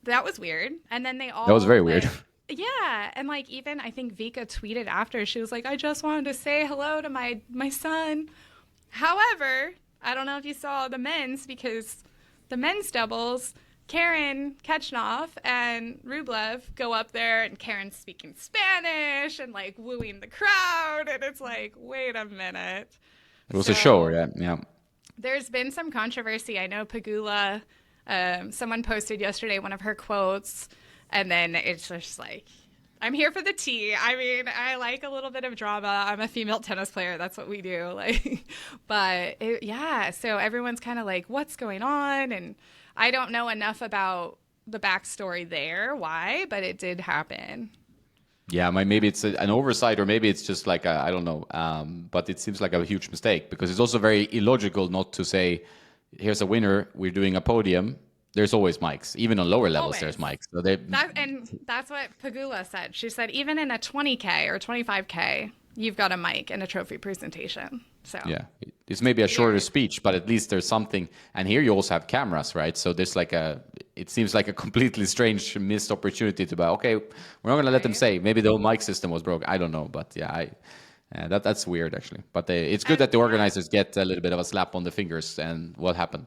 that was weird. And then they all That was very weird. Yeah, and like even I think Vika tweeted after, she was like, I just wanted to say hello to my son. However, I don't know if you saw the men's, because the men's doubles, Karen Kechnoff and Rublev go up there, and Karen's speaking Spanish and like wooing the crowd, and it's like, wait a minute. It was a show, yeah. There's been some controversy. I know Pagula, someone posted yesterday one of her quotes, and then it's just like, I'm here for the tea. I mean, I like a little bit of drama. I'm a female tennis player. That's what we do. So everyone's kind of like, what's going on? And I don't know enough about the backstory there, why, but it did happen. Yeah, maybe it's an oversight, or maybe it's just like I don't know. But it seems like a huge mistake, because it's also very illogical not to say, "Here's a winner. We're doing a podium." There's always mics, even on lower levels. Always. There's mics. So That's what Pagula said. She said even in a 20K or 25K, you've got a mic and a trophy presentation. So yeah, it's maybe a shorter Weird. speech, but at least there's something. And here you also have cameras, right? So there's it seems like a completely strange missed opportunity to buy. Okay, we're not gonna let them Right. say. Maybe the whole mic system was broke. I don't know, but yeah, that's weird actually. But it's good that the organizers get a little bit of a slap on the fingers. And what happened.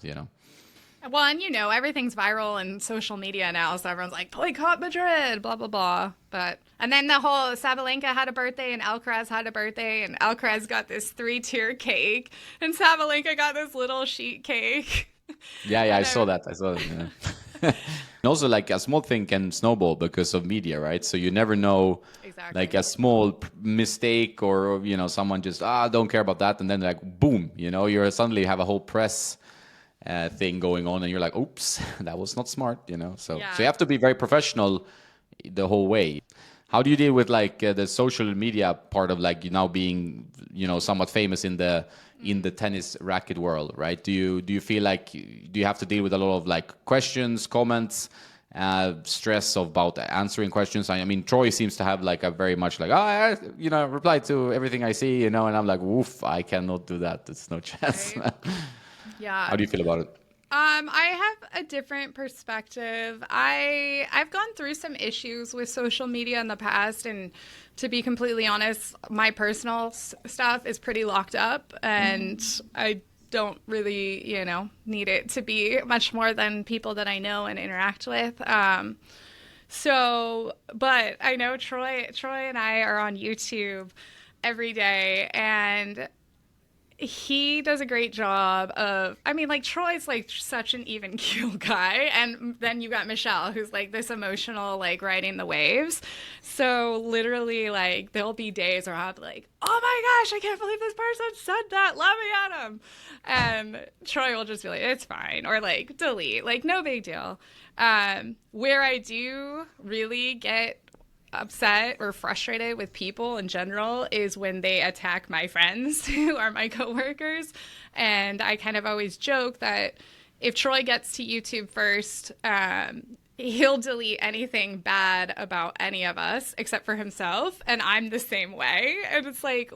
Well, and everything's viral in social media now, so everyone's like, boycott Madrid, blah, blah, blah. And then the whole Sabalenka had a birthday and Alcaraz had a birthday, and Alcaraz got this 3-tier cake, and Sabalenka got this little sheet cake. Yeah, I And saw that. Yeah. And also, like a small thing can snowball because of media, right? So you never know, Exactly. like a small mistake, or someone just don't care about that, and then like boom, you suddenly have a whole press thing going on, and you're like, oops, that was not smart. So Yeah. you have to be very professional the whole way. How do you deal with like the social media part of like you now being, somewhat famous in the tennis racket world, right? Do you feel like do you have to deal with a lot of like questions, comments, stress about answering questions? I mean, Troy seems to have like a very much like, reply to everything I see, and I'm like, woof, I cannot do that. There's no chance. Right. Yeah. How do you feel about it? I have a different perspective. I've gone through some issues with social media in the past, and to be completely honest, my personal stuff is pretty locked up, and I don't really, need it to be much more than people that I know and interact with. But I know Troy and I are on YouTube every day, and he does a great job of, I mean, like, Troy's like such an even keel guy, and then you got Michelle, who's like this emotional, like, riding the waves. So literally, like, there'll be days where I'll be like, oh my gosh, I can't believe this person said that, let me at him. And Troy will just be like, it's fine, or like delete, like, no big deal. Where I do really get upset or frustrated with people in general is when they attack my friends who are my coworkers. And I kind of always joke that if Troy gets to YouTube first, he'll delete anything bad about any of us except for himself, and I'm the same way. And it's like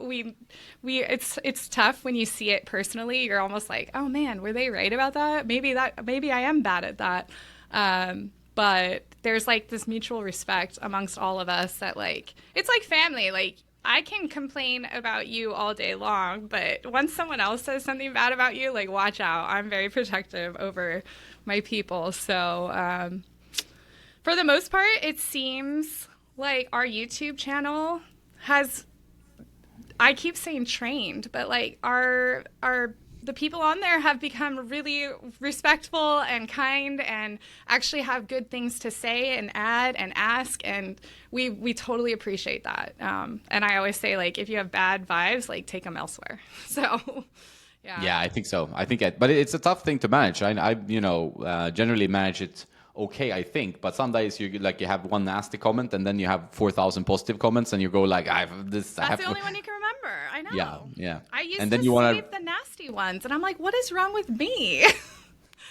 it's tough when you see it personally. You're almost like, oh man, were they right about that? Maybe I am bad at that. But there's like this mutual respect amongst all of us that, like, it's like family. Like, I can complain about you all day long, but once someone else says something bad about you, like, watch out. I'm very protective over my people. So for the most part, it seems like our YouTube channel has, I keep saying trained, but like the people on there have become really respectful and kind and actually have good things to say and add and ask, and we totally appreciate that. And I always say, like, if you have bad vibes, like, take them elsewhere. So yeah, I think so. But it's a tough thing to manage. I generally manage it okay, I think, but some days you have one nasty comment and then you have 4,000 positive comments, and you go like, That's the only one you can remember. I know. Yeah. I used and then to you wanna... save the nasty ones, and I'm like, what is wrong with me?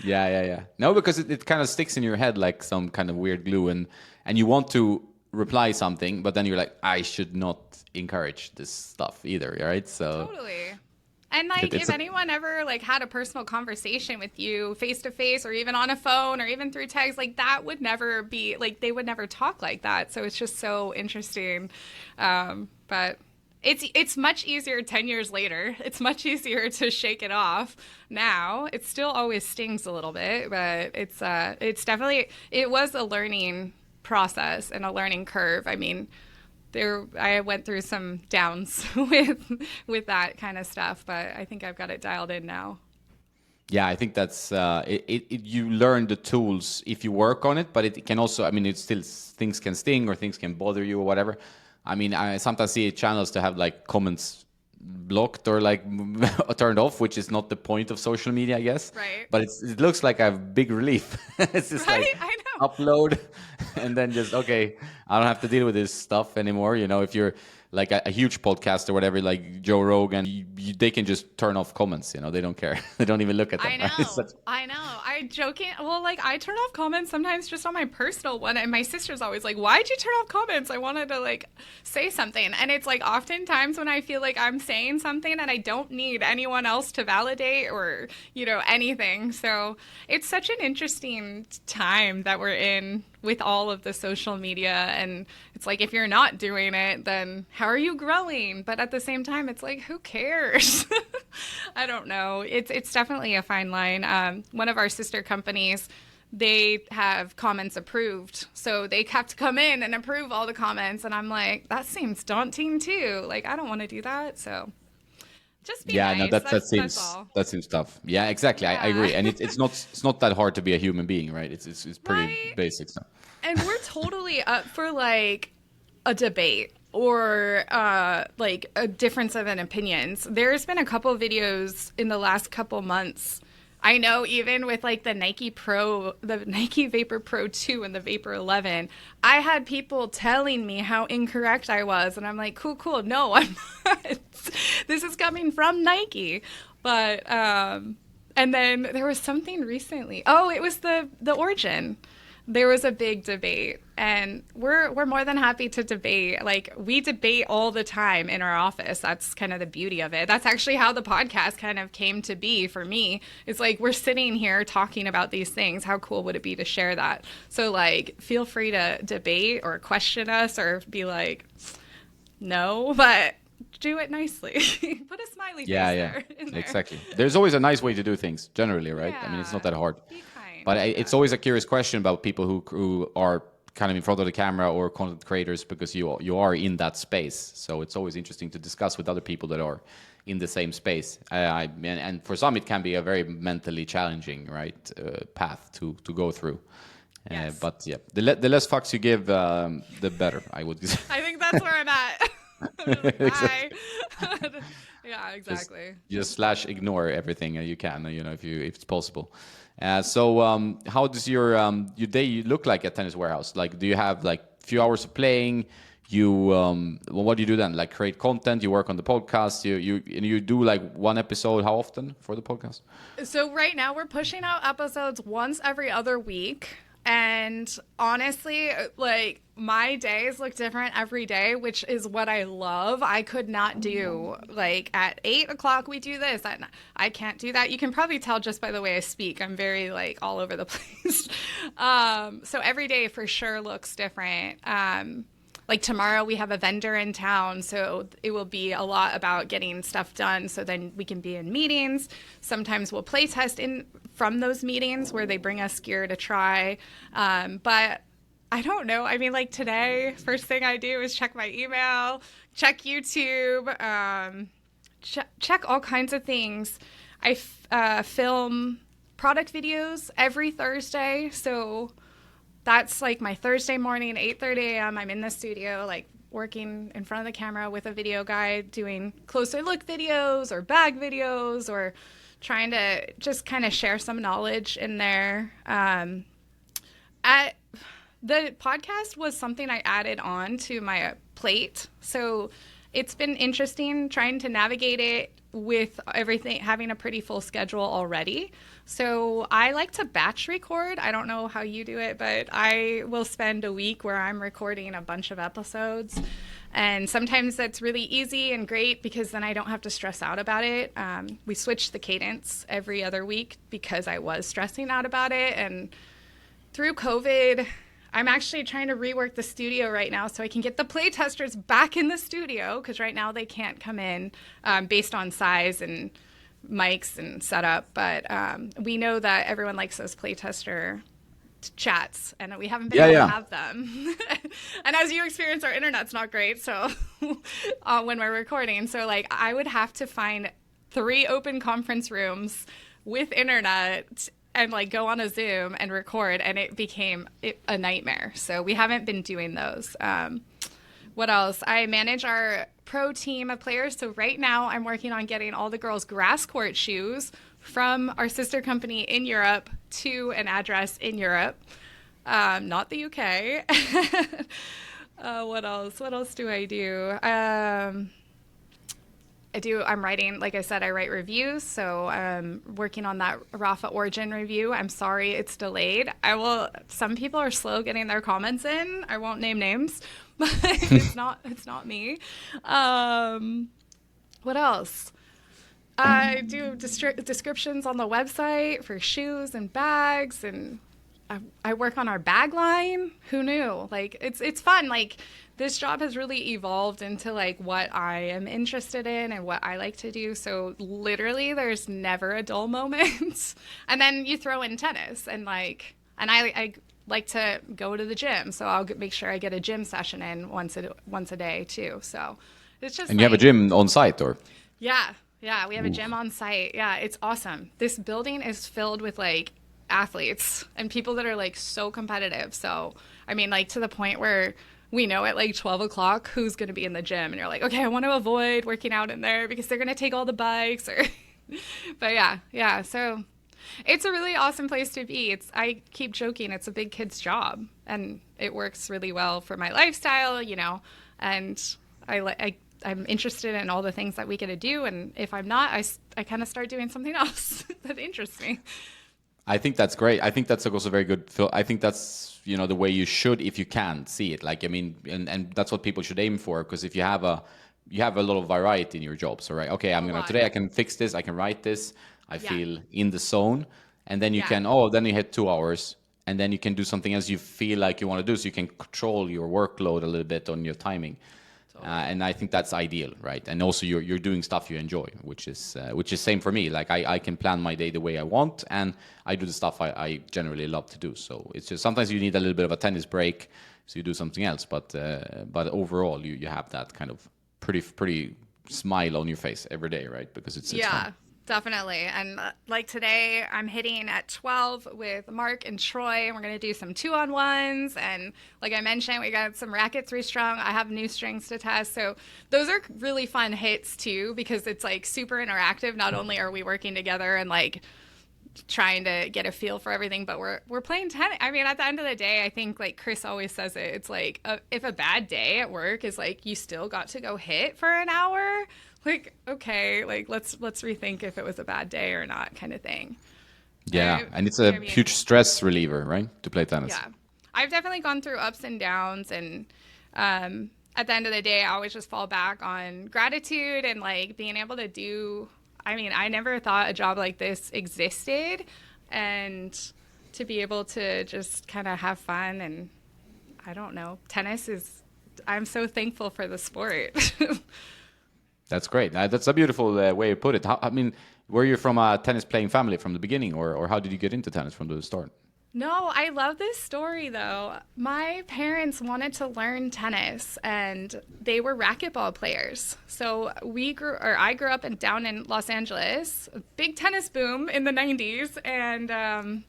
Yeah. No, because it kind of sticks in your head like some kind of weird glue, and you want to reply something, but then you're like, I should not encourage this stuff either, right? So totally. And like, if anyone ever like had a personal conversation with you face to face, or even on a phone, or even through text, like, that would never be like, they would never talk like that. So it's just so interesting. But it's much easier 10 years later. It's much easier to shake it off now. It still always stings a little bit, but it's definitely, it was a learning process and a learning curve. I mean, I went through some downs with that kind of stuff, but I think I've got it dialed in now. Yeah, I think that's you learn the tools if you work on it, but it can also, I mean, it's still, things can sting or things can bother you or whatever. I mean, I sometimes see channels to have like comments blocked or like turned off, which is not the point of social media, I guess. Right. But it looks like a big relief. It's just right? like, I know. upload and then just, okay, I don't have to deal with this stuff anymore. If you're like a huge podcast or whatever, like Joe Rogan, they can just turn off comments. They don't care. They don't even look at them. I know. I know. I joking. Well, like, I turn off comments sometimes just on my personal one, and my sister's always like, "Why'd you turn off comments?" I wanted to like say something, and it's like oftentimes when I feel like I'm saying something and I don't need anyone else to validate or anything. So it's such an interesting time that we're in with all of the social media, and it's like, if you're not doing it, then how are you growing? But at the same time, it's like, who cares? I don't know. It's definitely a fine line. One of our sister companies, they have comments approved, so they have to come in and approve all the comments, and I'm like, that seems daunting too. Like, I don't want to do that. So just be nice. No, that seems tough. Yeah, exactly. Yeah. I agree, and it's not that hard to be a human being, right? It's pretty basic stuff. And we're totally up for like a debate or like a difference of an opinions. There's been a couple of videos in the last couple months. I know even with like the Nike Vapor Pro 2 and the Vapor 11, I had people telling me how incorrect I was. And I'm like, cool. No, I'm not. This is coming from Nike. But, and then there was something recently. Oh, it was the Origin. There was a big debate, and we're more than happy to debate. Like, we debate all the time in our office. That's kind of the beauty of it. That's actually how the podcast kind of came to be for me. It's like we're sitting here talking about these things. How cool would it be to share that? So, like, feel free to debate or question us or be like, no, but do it nicely. Put a smiley face there. Exactly. There's always a nice way to do things, generally, right? I mean, it's not that hard. Be kind. But it's always a curious question about people who are kind of in front of the camera or content creators, because you are in that space. So it's always interesting to discuss with other people that are in the same space. And for some, it can be a very mentally challenging, right, path to go through. Yes. But yeah, the less fucks you give, the better, I would say. I think that's where I'm at. Bye. Yeah, exactly. Just / ignore everything you can, if it's possible. So how does your day look like at Tennis Warehouse? Like, do you have like a few hours of playing? What do you do then? Like, create content? You work on the podcast? You do like one episode? How often for the podcast? So right now we're pushing out episodes once every other week. And honestly, like, my days look different every day, which is what I love. I could not do, like, at 8 o'clock we do this. I can't do that. You can probably tell just by the way I speak. I'm very, like, all over the place. So every day for sure looks different. Like, tomorrow we have a vendor in town, so it will be a lot about getting stuff done so then we can be in meetings. Sometimes we'll play test from those meetings where they bring us gear to try. But I don't know. I mean, like, today, first thing I do is check my email, check YouTube, check all kinds of things. I film product videos every Thursday, so that's like my Thursday morning, 8:30 a.m. I'm in the studio, like, working in front of the camera with a video guy, doing closer look videos or bag videos, or trying to just kind of share some knowledge in there. The podcast was something I added on to my plate. So it's been interesting trying to navigate it with everything, having a pretty full schedule already. So I like to batch record. I don't know how you do it, but I will spend a week where I'm recording a bunch of episodes. And sometimes that's really easy and great because then I don't have to stress out about it. We switched the cadence every other week because I was stressing out about it. And through COVID, I'm actually trying to rework the studio right now so I can get the playtesters back in the studio, because right now they can't come in based on size and mics and setup. But we know that everyone likes those playtester chats, and we haven't been able to have them. And as you experience, our internet's not great, so when we're recording. So, like, I would have to find 3 open conference rooms with internet and, like, go on a Zoom and record, and it became a nightmare. So we haven't been doing those. What else? I manage our pro team of players. So right now I'm working on getting all the girls' grass court shoes from our sister company in Europe to an address in Europe, not the UK. What else? What else do I do? I'm writing, like I said, I write reviews, so I'm working on that Rafa Origin review. I'm sorry it's delayed. Some people are slow getting their comments in. I won't name names, but it's not me. What else? I do descriptions on the website for shoes and bags, and I work on our bag line. Who knew? Like, it's fun. Like, this job has really evolved into, like, what I am interested in and what I like to do. So literally there's never a dull moment. And then you throw in tennis, and I like to go to the gym. So I'll make sure I get a gym session in once a day too. So it's just, and you have a gym on site, or? Yeah, we have a gym on site. Yeah, it's awesome. This building is filled with, like, athletes and people that are, like, so competitive. So, I mean, like, to the point where we know at, like, 12 o'clock who's going to be in the gym, and you're like, okay, I want to avoid working out in there because they're going to take all the bikes. Or but yeah. So It's a really awesome place to be. I keep joking, it's a big kid's job, and it works really well for my lifestyle, and I'm interested in all the things that we get to do. And if I'm not, I kind of start doing something else that interests me. I think that's great. I think that's also very good. I think that's, the way you should, if you can see it. Like, I mean, and that's what people should aim for. Because if you have a lot of variety in your job. So, right, okay, today I can fix this, I can write this, I feel in the zone. And then you then you hit 2 hours, and then you can do something else you feel like you want to do. So you can control your workload a little bit on your timing. And I think that's ideal, right? And also you're doing stuff you enjoy, which is same for me. Like I can plan my day the way I want, and I do the stuff I generally love to do. So it's just sometimes you need a little bit of a tennis break, so you do something else. But overall, you have that kind of pretty smile on your face every day, right? Because it's fun. Definitely. And like today, I'm hitting at 12 with Mark and Troy, and we're going to do some 2-on-1s. And like I mentioned, we got some rackets restrung. I have new strings to test. So those are really fun hits too, because it's like super interactive. Not only are we working together and like trying to get a feel for everything, but we're playing tennis. I mean, at the end of the day, I think like Chris always says it. It's like if a bad day at work is like you still got to go hit for an hour, like, okay, like let's rethink if it was a bad day or not, kind of thing. Yeah, and it's a huge stress reliever, right, to play tennis. Yeah, I've definitely gone through ups and downs, and at the end of the day, I always just fall back on gratitude and like being able to do. I mean, I never thought a job like this existed, and to be able to just kind of have fun, and I don't know, tennis is. I'm so thankful for the sport. That's great. That's a beautiful way to put it. I mean, were you from a tennis playing family from the beginning, or how did you get into tennis from the start? No, I love this story though. My parents wanted to learn tennis, and they were racquetball players. So I grew up down in Los Angeles, a big tennis boom in the 90s, and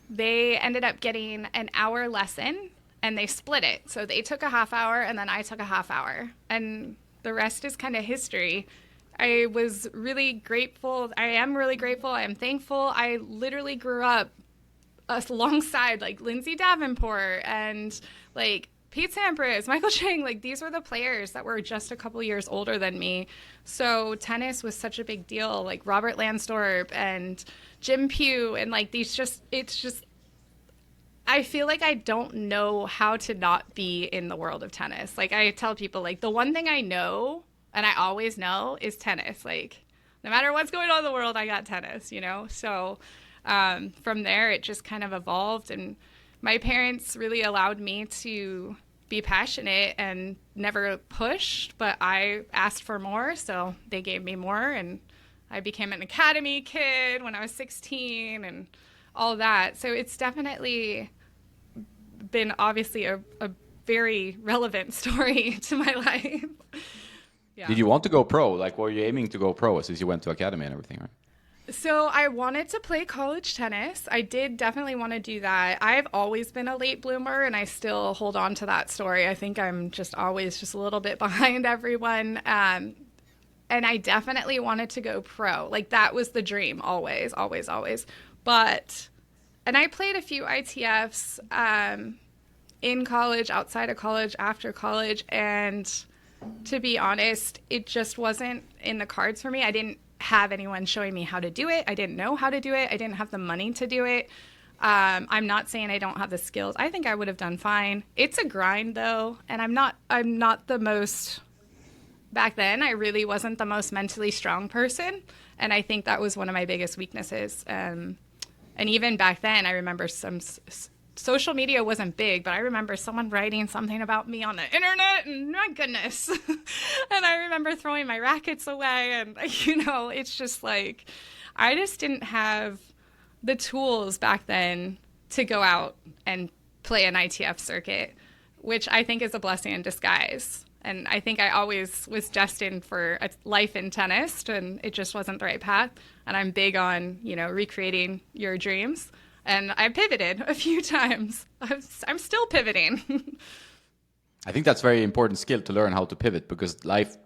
they ended up getting an hour lesson, and they split it. So they took a half hour, and then I took a half hour, and the rest is kind of history. I was really grateful. I am really grateful. I am thankful. I literally grew up alongside like Lindsay Davenport and like Pete Sampras, Michael Chang. Like these were the players that were just a couple years older than me. So tennis was such a big deal. Like Robert Lansdorp and Jim Pugh, and like it's just I feel like I don't know how to not be in the world of tennis. Like I tell people, like the one thing I know and I always know is tennis. Like no matter what's going on in the world, I got tennis, So from there, it just kind of evolved. And my parents really allowed me to be passionate and never pushed, but I asked for more. So they gave me more, and I became an academy kid when I was 16 and all that. So it's definitely been obviously a very relevant story to my life. Yeah. Did you want to go pro? Like, were you aiming to go pro since you went to academy and everything, right? So I wanted to play college tennis. I did definitely want to do that. I've always been a late bloomer, and I still hold on to that story. I think I'm just always just a little bit behind everyone. And I definitely wanted to go pro. Like that was the dream, always, always, always. And I played a few ITFs in college, outside of college, after college. And to be honest, it just wasn't in the cards for me. I didn't have anyone showing me how to do it. I didn't know how to do it. I didn't have the money to do it. I'm not saying I don't have the skills. I think I would have done fine. It's a grind though. And I'm not the most, back then, I really wasn't the most mentally strong person. And I think that was one of my biggest weaknesses. And even back then, I remember social media wasn't big, but I remember someone writing something about me on the internet, and my goodness. And I remember throwing my rackets away, and, it's just like, I just didn't have the tools back then to go out and play an ITF circuit, which I think is a blessing in disguise. And I think I always was destined for a life in tennis, and it just wasn't the right path. And I'm big on, recreating your dreams. And I pivoted a few times. I'm still pivoting. I think that's a very important skill to learn how to pivot, because life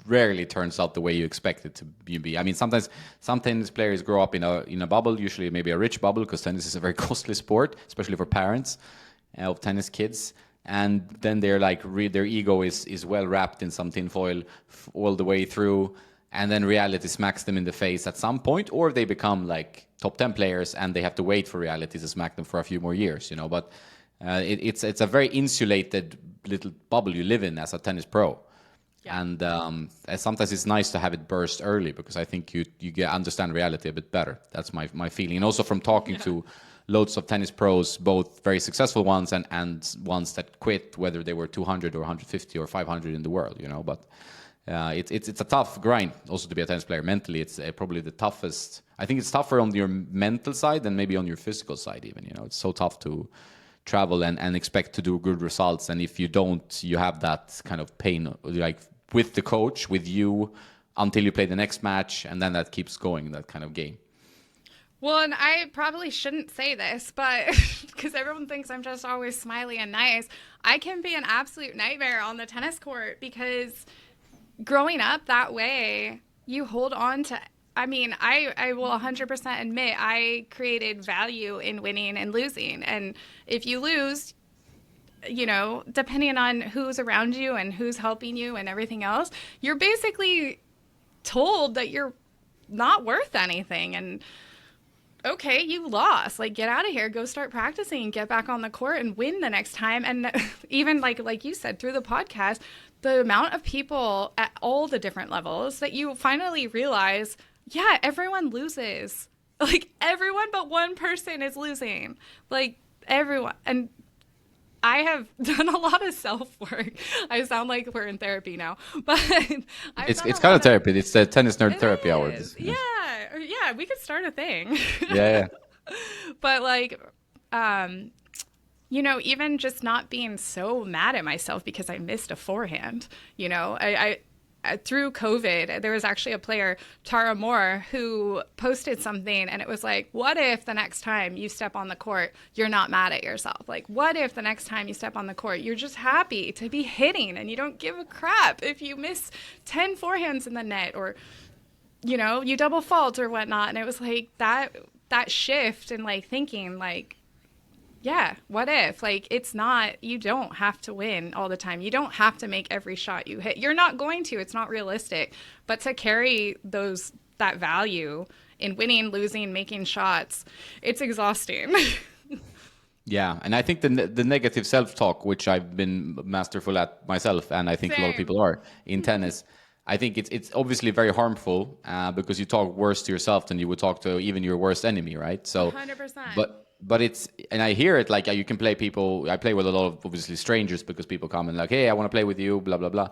rarely turns out the way you expect it to be. I mean, sometimes some tennis players grow up in a bubble, usually maybe a rich bubble, because tennis is a very costly sport, especially for parents of tennis kids. And then they're like, their ego is well wrapped in some tinfoil all the way through. And then reality smacks them in the face at some point, or they become like top 10 players and they have to wait for reality to smack them for a few more years, you know. But it's a very insulated little bubble you live in as a tennis pro. Yeah. And sometimes it's nice to have it burst early, because I think you understand reality a bit better. That's my feeling. And also from talking to loads of tennis pros, both very successful ones and ones that quit, whether they were 200 or 150 or 500 in the world, you know. But it's a tough grind also to be a tennis player. Mentally, it's probably the toughest. I think it's tougher on your mental side than maybe on your physical side even, you know. It's so tough to travel and expect to do good results. And if you don't, you have that kind of pain, like with the coach, with you, until you play the next match. And then that keeps going, that kind of game. Well, and I probably shouldn't say this, but because everyone thinks I'm just always smiley and nice, I can be an absolute nightmare on the tennis court, because growing up that way, you hold on to, I mean, I will 100% admit I created value in winning and losing. And if you lose, you know, depending on who's around you and who's helping you and everything else, you're basically told that you're not worth anything. And okay, you lost. Like, get out of here, go start practicing, get back on the court and win the next time. And even like you said, through the podcast, the amount of people at all the different levels that you finally realize, yeah, everyone loses. Like, everyone but one person is losing. Like, everyone. And I have done a lot of self-work. I sound like we're in therapy now, but it's kind of therapy. It's the tennis nerd therapy hour. Yeah, we could start a thing. Yeah. But like, you know, even just not being so mad at myself because I missed a forehand. You know, I through COVID, there was actually a player, Tara Moore, who posted something, and it was like, what if the next time you step on the court, you're not mad at yourself? Like, what if the next time you step on the court, you're just happy to be hitting and you don't give a crap if you miss 10 forehands in the net, or, you know, you double fault or whatnot. And it was like that shift in like thinking like, yeah, what if? Like, it's not, you don't have to win all the time. You don't have to make every shot you hit. You're not going to. It's not realistic. But to carry that value in winning, losing, making shots, it's exhausting. Yeah, and I think the negative self-talk, which I've been masterful at myself, and I think Same. a lot of people are in tennis, I think it's obviously very harmful because you talk worse to yourself than you would talk to even your worst enemy, right? So, 100%. But it's, and I hear it like you can play people. I play with a lot of obviously strangers because people come and like, hey, I want to play with you, blah blah blah,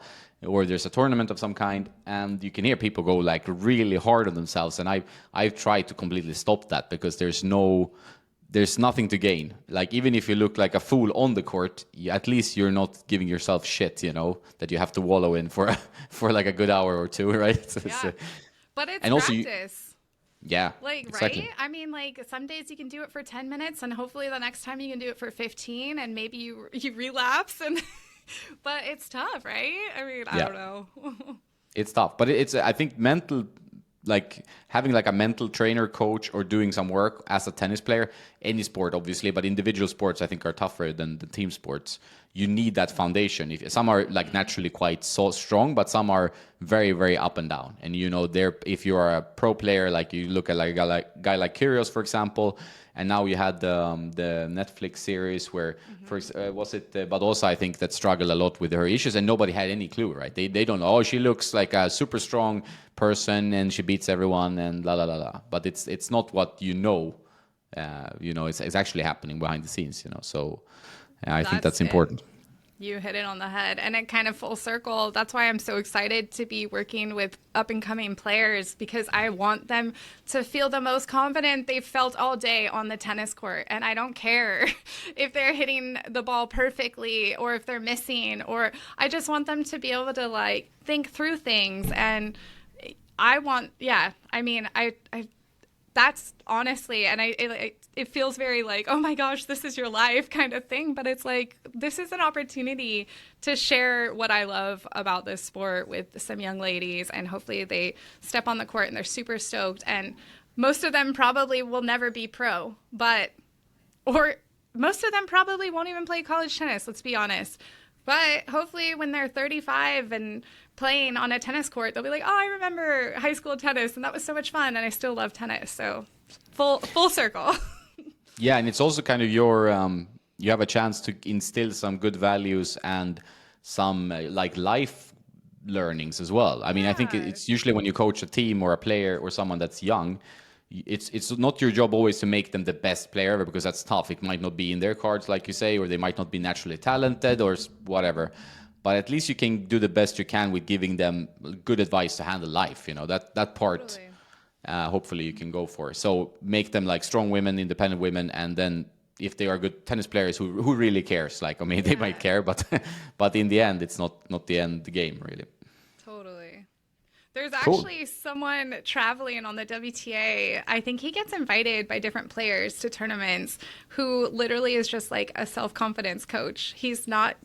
or there's a tournament of some kind, and you can hear people go like really hard on themselves, and I've tried to completely stop that, because there's nothing to gain. Like, even if you look like a fool on the court, at least you're not giving yourself shit, you know, that you have to wallow in for like a good hour or two, right? So yeah. But it's and practice. Yeah. Like, exactly. right? I mean, like, some days you can do it for 10 minutes, and hopefully the next time you can do it for 15, and maybe you relapse. And but it's tough, right? I mean, I don't know. It's tough, but it's, I think, mental, like having like a mental trainer, coach, or doing some work as a tennis player, any sport obviously, but individual sports I think are tougher than the team sports. You need that foundation. If some are like naturally quite so strong, but some are very, very up and down. And you know, if you are a pro player, like you look at like a guy like Kyrgios, for example, and now you had the Netflix series where, was it Badosa, I think, that struggled a lot with her issues, and nobody had any clue, right? They don't know. Oh, she looks like a super strong person and she beats everyone and la la la la. But it's not what you know. You know, it's actually happening behind the scenes. You know, so I think that's important. You hit it on the head, and it kind of full circle. That's why I'm so excited to be working with up and coming players, because I want them to feel the most confident they've felt all day on the tennis court. And I don't care if they're hitting the ball perfectly or if they're missing, or I just want them to be able to like think through things. And I want, I mean, that's honestly, and it feels very like, oh my gosh, this is your life kind of thing. But it's like, this is an opportunity to share what I love about this sport with some young ladies. And hopefully they step on the court and they're super stoked. And most of them probably will never be pro, or most of them probably won't even play college tennis, let's be honest. But hopefully when they're 35 and playing on a tennis court, they'll be like, oh, I remember high school tennis and that was so much fun and I still love tennis. So full circle. Yeah, and it's also kind of your you have a chance to instill some good values and some like life learnings as well. I mean, I think it's usually when you coach a team or a player or someone that's young, it's not your job always to make them the best player ever, because that's tough. It might not be in their cards, like you say, or they might not be naturally talented or whatever. But at least you can do the best you can with giving them good advice to handle life. You know, that part, Totally. hopefully you can go for. So make them like strong women, independent women, and then if they are good tennis players, who really cares? Like, I mean, they might care, but but in the end, it's not the end game, really. Totally. There's Cool. actually someone traveling on the WTA. I think he gets invited by different players to tournaments, who literally is just like a self-confidence coach. He's not,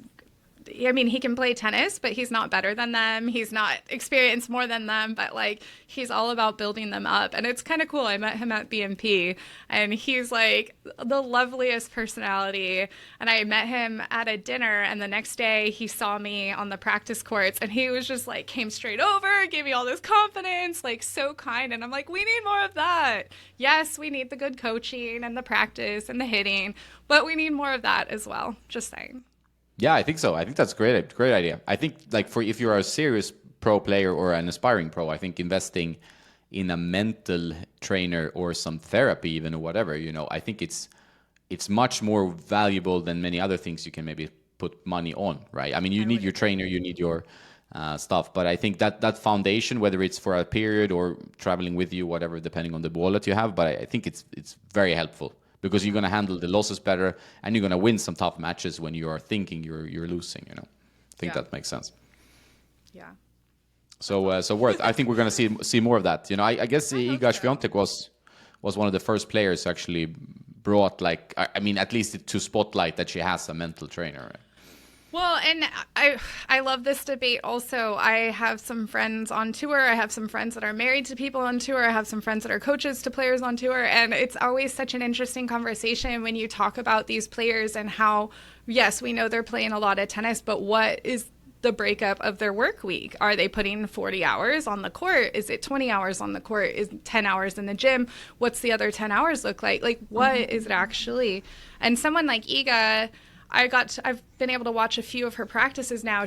I mean, he can play tennis, but he's not better than them. He's not experienced more than them, but like he's all about building them up. And it's kind of cool. I met him at BMP and he's like the loveliest personality. And I met him at a dinner, and the next day he saw me on the practice courts and he was just like, came straight over, gave me all this confidence, like so kind. And I'm like, we need more of that. Yes, we need the good coaching and the practice and the hitting, but we need more of that as well. Just saying. Yeah, I think so. I think that's great idea. I think like for if you're a serious pro player or an aspiring pro, I think investing in a mental trainer or some therapy even or whatever, you know, I think it's much more valuable than many other things you can maybe put money on, right? I mean, you need your trainer, you need your stuff, but I think that foundation, whether it's for a period or traveling with you, whatever, depending on the wallet you have, but I think it's very helpful, because you're going to handle the losses better and you're going to win some tough matches when you are thinking you're losing, you know. I think that makes sense. Yeah. So worth. I think we're going to see more of that. You know, I guess Iga Swiatek was one of the first players who actually brought, like, I mean, at least to spotlight that she has a mental trainer. Right? Well, and I love this debate also. I have some friends on tour. I have some friends that are married to people on tour. I have some friends that are coaches to players on tour. And it's always such an interesting conversation when you talk about these players and how, yes, we know they're playing a lot of tennis, but what is the breakup of their work week? Are they putting 40 hours on the court? Is it 20 hours on the court? Is 10 hours in the gym? What's the other 10 hours look like? Like, what is it actually? And someone like Iga, I've been able to watch a few of her practices now.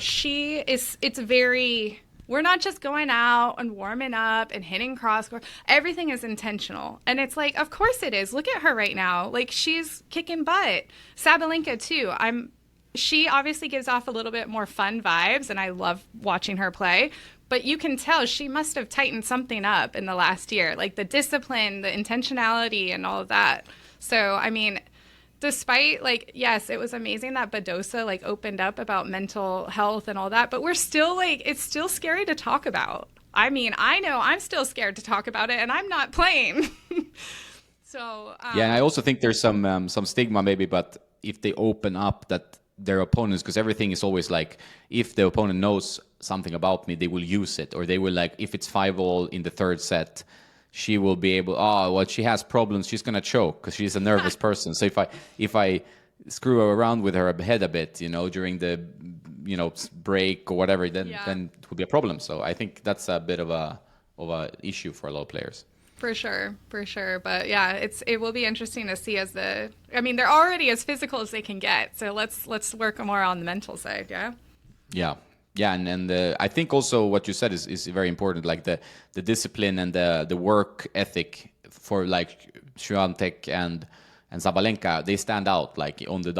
We're not just going out and warming up and hitting cross court. Everything is intentional. And it's like, of course it is. Look at her right now. Like, she's kicking butt. Sabalenka too. She obviously gives off a little bit more fun vibes, and I love watching her play. But you can tell she must have tightened something up in the last year, like the discipline, the intentionality, and all of that. So, I mean, despite, like, yes, it was amazing that Badosa like opened up about mental health and all that, but we're still like, it's still scary to talk about. I mean, I know I'm still scared to talk about it, and I'm not playing. So yeah, and I also think there's some stigma maybe, but if they open up that their opponents, because everything is always like, if the opponent knows something about me, they will use it, or they will, like, if it's 5-all in the third set, she will be able, she has problems, she's going to choke because she's a nervous person. So if I screw around with her head a bit, you know, during the, you know, break or whatever, then it will be a problem. So I think that's a bit of a issue for a lot of players. For sure. But yeah, it will be interesting to see they're already as physical as they can get. So let's work more on the mental side. Yeah. Yeah. Yeah, and I think also what you said is very important, like the discipline and the work ethic for like Swiatek and Sabalenka. They stand out like on the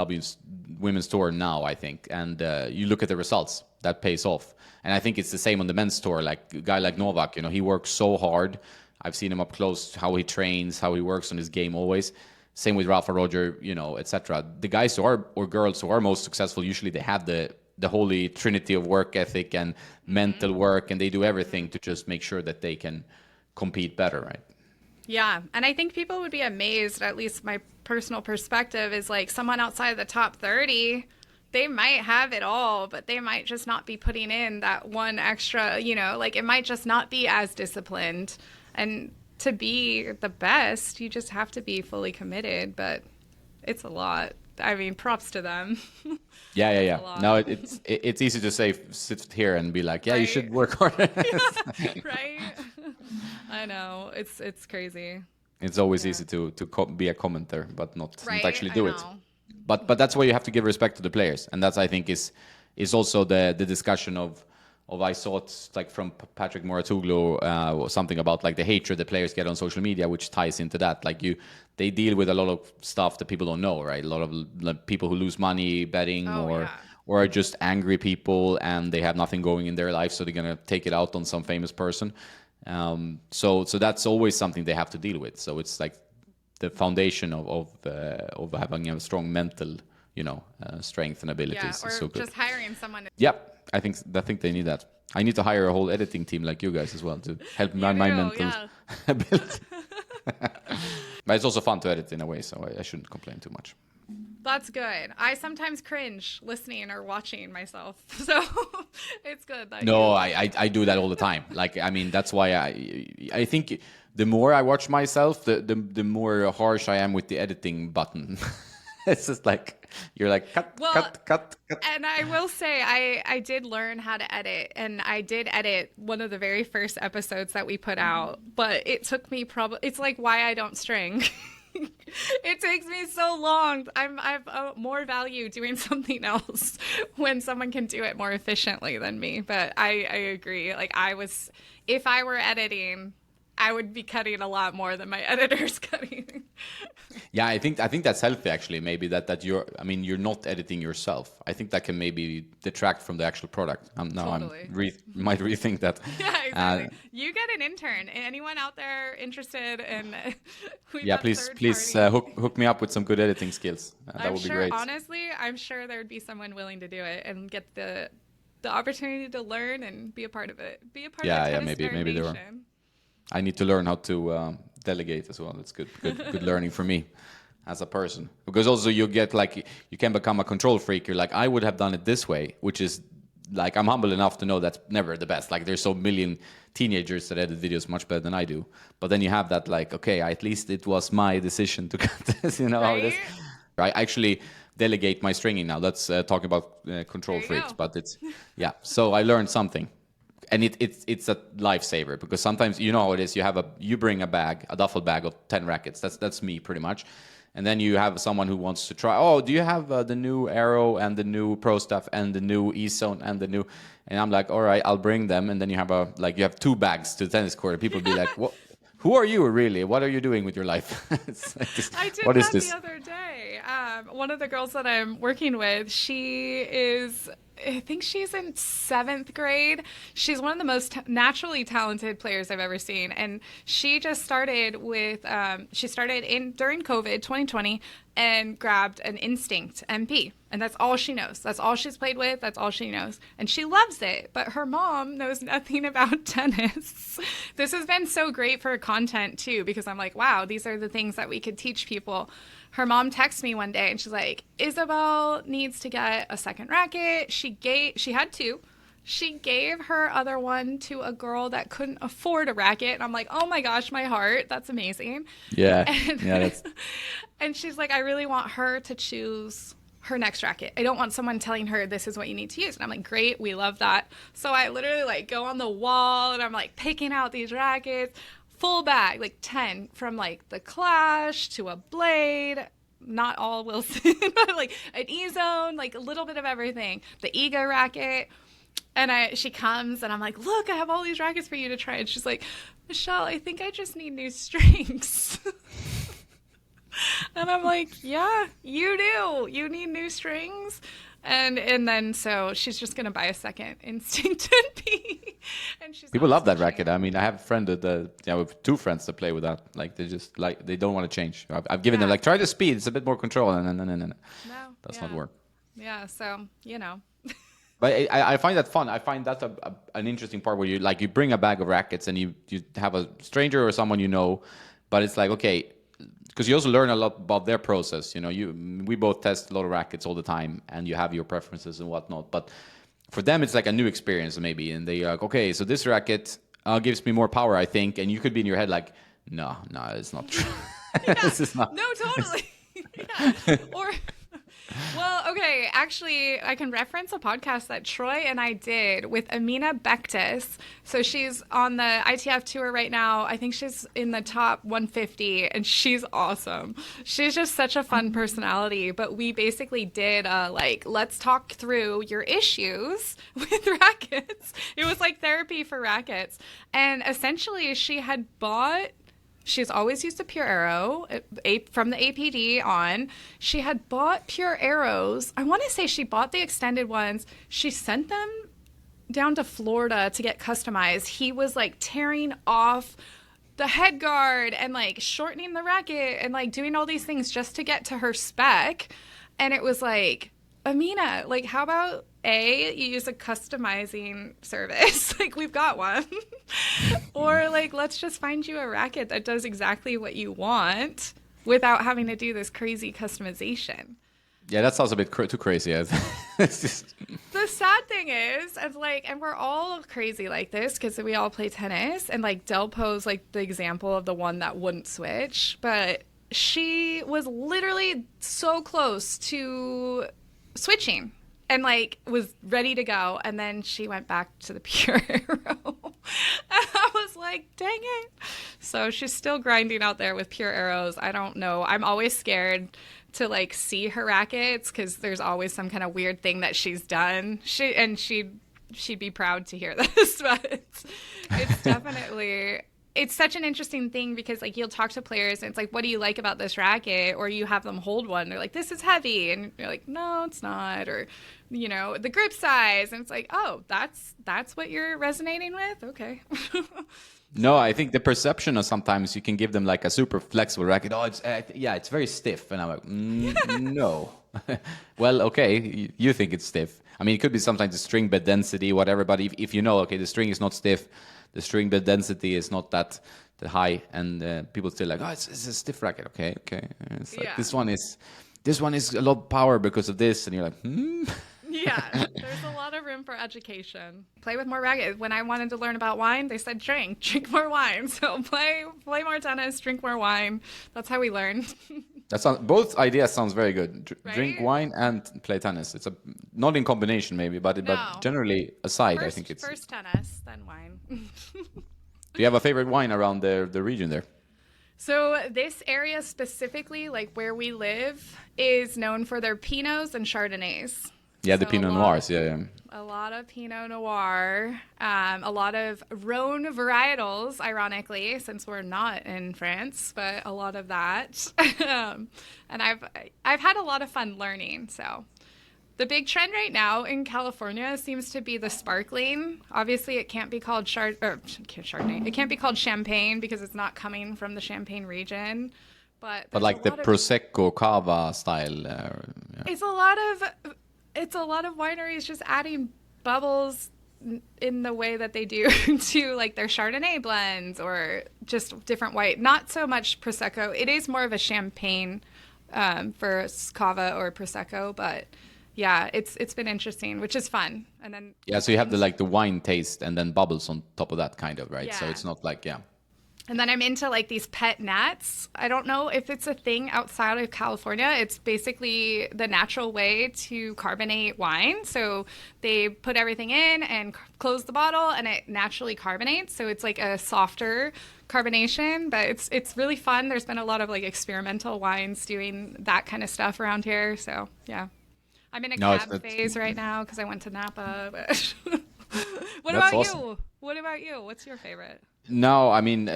women's tour now, I think. And you look at the results, that pays off. And I think it's the same on the men's tour. Like a guy like Novak, you know, he works so hard. I've seen him up close, how he trains, how he works on his game always. Same with Rafa, Roger, you know, etc. The guys or girls who are most successful, usually they have the holy trinity of work ethic and mental work, and they do everything to just make sure that they can compete better, right? Yeah. And I think people would be amazed, at least my personal perspective is like someone outside the top 30, they might have it all, but they might just not be putting in that one extra, like it might just not be as disciplined. And to be the best, you just have to be fully committed, but it's a lot. I mean, props to them. Yeah. A lot. No, it's easy to say, sit here and be like, yeah, you should Right. work harder. Right? I know. It's crazy. It's always Yeah. easy to be a commenter, but not Right? actually I do it. know. But that's why you have to give respect to the players, and that's I think is also the discussion of I saw it like from Patrick Moratoglu something about like the hatred the players get on social media, which ties into that. Like they deal with a lot of stuff that people don't know, right? A lot of like, people who lose money betting Oh, or yeah. or are just angry people and they have nothing going in their life, so they're gonna take it out on some famous person. So that's always something they have to deal with. So it's like the foundation of having a strong mental, strength and abilities Yeah. is Or so good. just hiring someone. Yeah, I think they need that. I need to hire a whole editing team like you guys as well to help You my do, mental yeah. ability. But it's also fun to edit in a way, so I shouldn't complain too much. That's good. I sometimes cringe listening or watching myself. So it's good that No, you I do that all the time. Like, I mean, that's why I think the more I watch myself, the more harsh I am with the editing button. It's just like you're like cut, Well, cut. and I will say I did learn how to edit, and I did edit one of the very first episodes that we put out, but it took me probably it's like why I don't string. It takes me so long. I've more value doing something else when someone can do it more efficiently than me. But I agree. Like if I were editing, I would be cutting a lot more than my editor's cutting. Yeah, I think that's healthy actually. Maybe that you're not editing yourself. I think that can maybe detract from the actual product. Totally. Might rethink that. Yeah, Uh, exactly. You get an intern. Anyone out there interested in? We've yeah, got please third please party. hook me up with some good editing skills. That I'm would be sure, great. honestly, I'm sure there would be someone willing to do it and get the opportunity to learn and be a part of it. Be a part of the Yeah, tennis maybe there are. nation. I need to learn how to delegate as well. It's good learning for me as a person. Because also you get like you can become a control freak. You're like I would have done it this way, which is like I'm humble enough to know that's never the best. Like there's so million teenagers that edit videos much better than I do. But then you have that like okay, at least it was my decision to cut this. You know how it is. Right? I actually delegate my stringing now. That's talking about control There you freaks, go. but it's yeah. So I learned something. And it's a lifesaver because sometimes you know how it is. You bring a duffel bag of 10 rackets. That's me pretty much. And then you have someone who wants to try. Oh, do you have the new Arrow and the new Pro Stuff and the new E-Zone and the new? And I'm like, all right, I'll bring them. And then you have 2 bags to the tennis court. And people be like, what? Who are you really? What are you doing with your life? It's like this, I did what is that this? the other day. One of the girls that I'm working with, I think she's in 7th grade. She's one of the most naturally talented players I've ever seen. And she just started during COVID 2020 and grabbed an Instinct MP. And that's all she knows. That's all she's played with. That's all she knows. And she loves it. But her mom knows nothing about tennis. This has been so great for content too, because I'm like, wow, these are the things that we could teach people. Her mom texted me one day and she's like, Isabel needs to get a second racket. She had 2. She gave her other one to a girl that couldn't afford a racket. And I'm like, oh my gosh, my heart. That's amazing. Yeah, And, yeah. That's and she's like, I really want her to choose her next racket. I don't want someone telling her this is what you need to use. And I'm like, great, we love that. So I literally like go on the wall and I'm like picking out these rackets, full bag, like 10 from like the Clash to a Blade, not all Wilson, but like an E-Zone, like a little bit of everything. The Ego racket. And she comes and I'm like, look, I have all these rackets for you to try. And she's like, Michelle, I think I just need new strings. And I'm like, yeah, you do. You need new strings. And then so she's just gonna buy a second Instinct NP. And she's people not love that switching. racket. I mean, I have a friend with 2 friends that play with that. Like they just like they don't want to change. I've given them Yeah. like try the speed. It's a bit more control, and no, No, does yeah. not work. Yeah, so But I find that fun. I find that an interesting part where you bring a bag of rackets and you have a stranger or someone you know But it's like, okay, because you also learn a lot about their process. We both test a lot of rackets all the time, and you have your preferences and whatnot. But for them, it's like a new experience maybe, and they're like, okay, so this racket gives me more power, I think, and you could be in your head like, no, it's not true. Yeah. This is not. No, totally. Yeah. Or, well, okay, actually, I can reference a podcast that Troy and I did with Amina Bektis. So she's on the ITF tour right now. I think she's in the top 150, and she's awesome. She's just such a fun personality. But we basically did, let's talk through your issues with rackets. It was like therapy for rackets. And essentially, she's always used a Pure Arrow from the APD on. She had bought Pure Arrows. I want to say she bought the extended ones. She sent them down to Florida to get customized. He was like tearing off the head guard and like shortening the racket and like doing all these things just to get to her spec. And it was like, Amina, like, how about you use a customizing service? Like, we've got one. Or, like, let's just find you a racket that does exactly what you want without having to do this crazy customization. Yeah, that sounds a bit too crazy. The sad thing is, and we're all crazy like this because we all play tennis, and, like, Delpo's, like, the example of the one that wouldn't switch, but she was literally so close to switching and like was ready to go, and then she went back to the Pure Arrow. And I was like, dang it. So she's still grinding out there with Pure Arrows. I don't know, I'm always scared to like see her rackets because there's always some kind of weird thing that she's done. She'd be proud to hear this, but it's definitely it's such an interesting thing because like you'll talk to players and it's like, what do you like about this racket? Or you have them hold one. They're like, this is heavy. And you're like, no, it's not. Or, the grip size. And it's like, oh, that's what you're resonating with? Okay. No, I think the perception of sometimes you can give them like a super flexible racket. Oh, it's very stiff. And I'm like, no. Well, okay, you think it's stiff. I mean, it could be sometimes the string bed density, whatever. But if you know, okay, the string is not stiff, the string bed density is not that high, and people still like, oh, it's a stiff racket. Okay. It's like, this one is a lot of power because of this, and you're like, Yeah, there's a lot of room for education. Play with more rackets. When I wanted to learn about wine, they said drink more wine. So play more tennis, drink more wine. That's how we learn. Both ideas sounds very good. Right? Drink wine and play tennis. It's not in combination maybe, but generally aside, I think it's first tennis, then wine. Do you have a favorite wine around the region there? So this area specifically, like where we live, is known for their Pinots and Chardonnays. Yeah, the Pinot Noirs, yeah. A lot of Pinot Noir, a lot of Rhone varietals, ironically, since we're not in France, but a lot of that. And I've had a lot of fun learning. So the big trend right now in California seems to be the sparkling. Obviously, it can't be called Chardonnay. It can't be called Champagne because it's not coming from the Champagne region. But like the Prosecco Cava style. Yeah. It's a lot of wineries just adding bubbles in the way that they do to like their Chardonnay blends or just different white. Not so much Prosecco. It is more of a champagne for Cava or Prosecco, but yeah, it's been interesting, which is fun. And then so you have the wine taste and then bubbles on top of that kind of, right? Yeah. So it's not like And then I'm into like these pet nats. I don't know if it's a thing outside of California. It's basically the natural way to carbonate wine. So they put everything in and close the bottle and it naturally carbonates. So it's like a softer carbonation, but it's really fun. There's been a lot of like experimental wines doing that kind of stuff around here. So yeah, I'm in a cab phase right now because I went to Napa. But What about you? What about you? What's your favorite? No, I mean,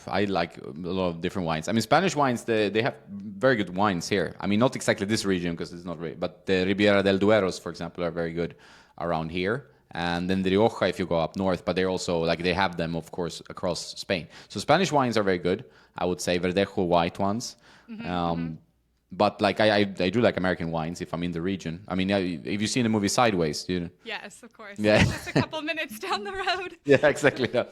I like a lot of different wines. I mean, Spanish wines, they have very good wines here. I mean, not exactly this region because it's not really, but the Riviera del Dueros, for example, are very good around here. And then the Rioja, if you go up north, but they're also, like, they have them, of course, across Spain. So Spanish wines are very good. I would say Verdejo white ones. But like I do like American wines if I'm in the region. I mean, if you've seen the movie Sideways, you know. Yes, of course. Yeah. Just a couple minutes down the road. Yeah, exactly. So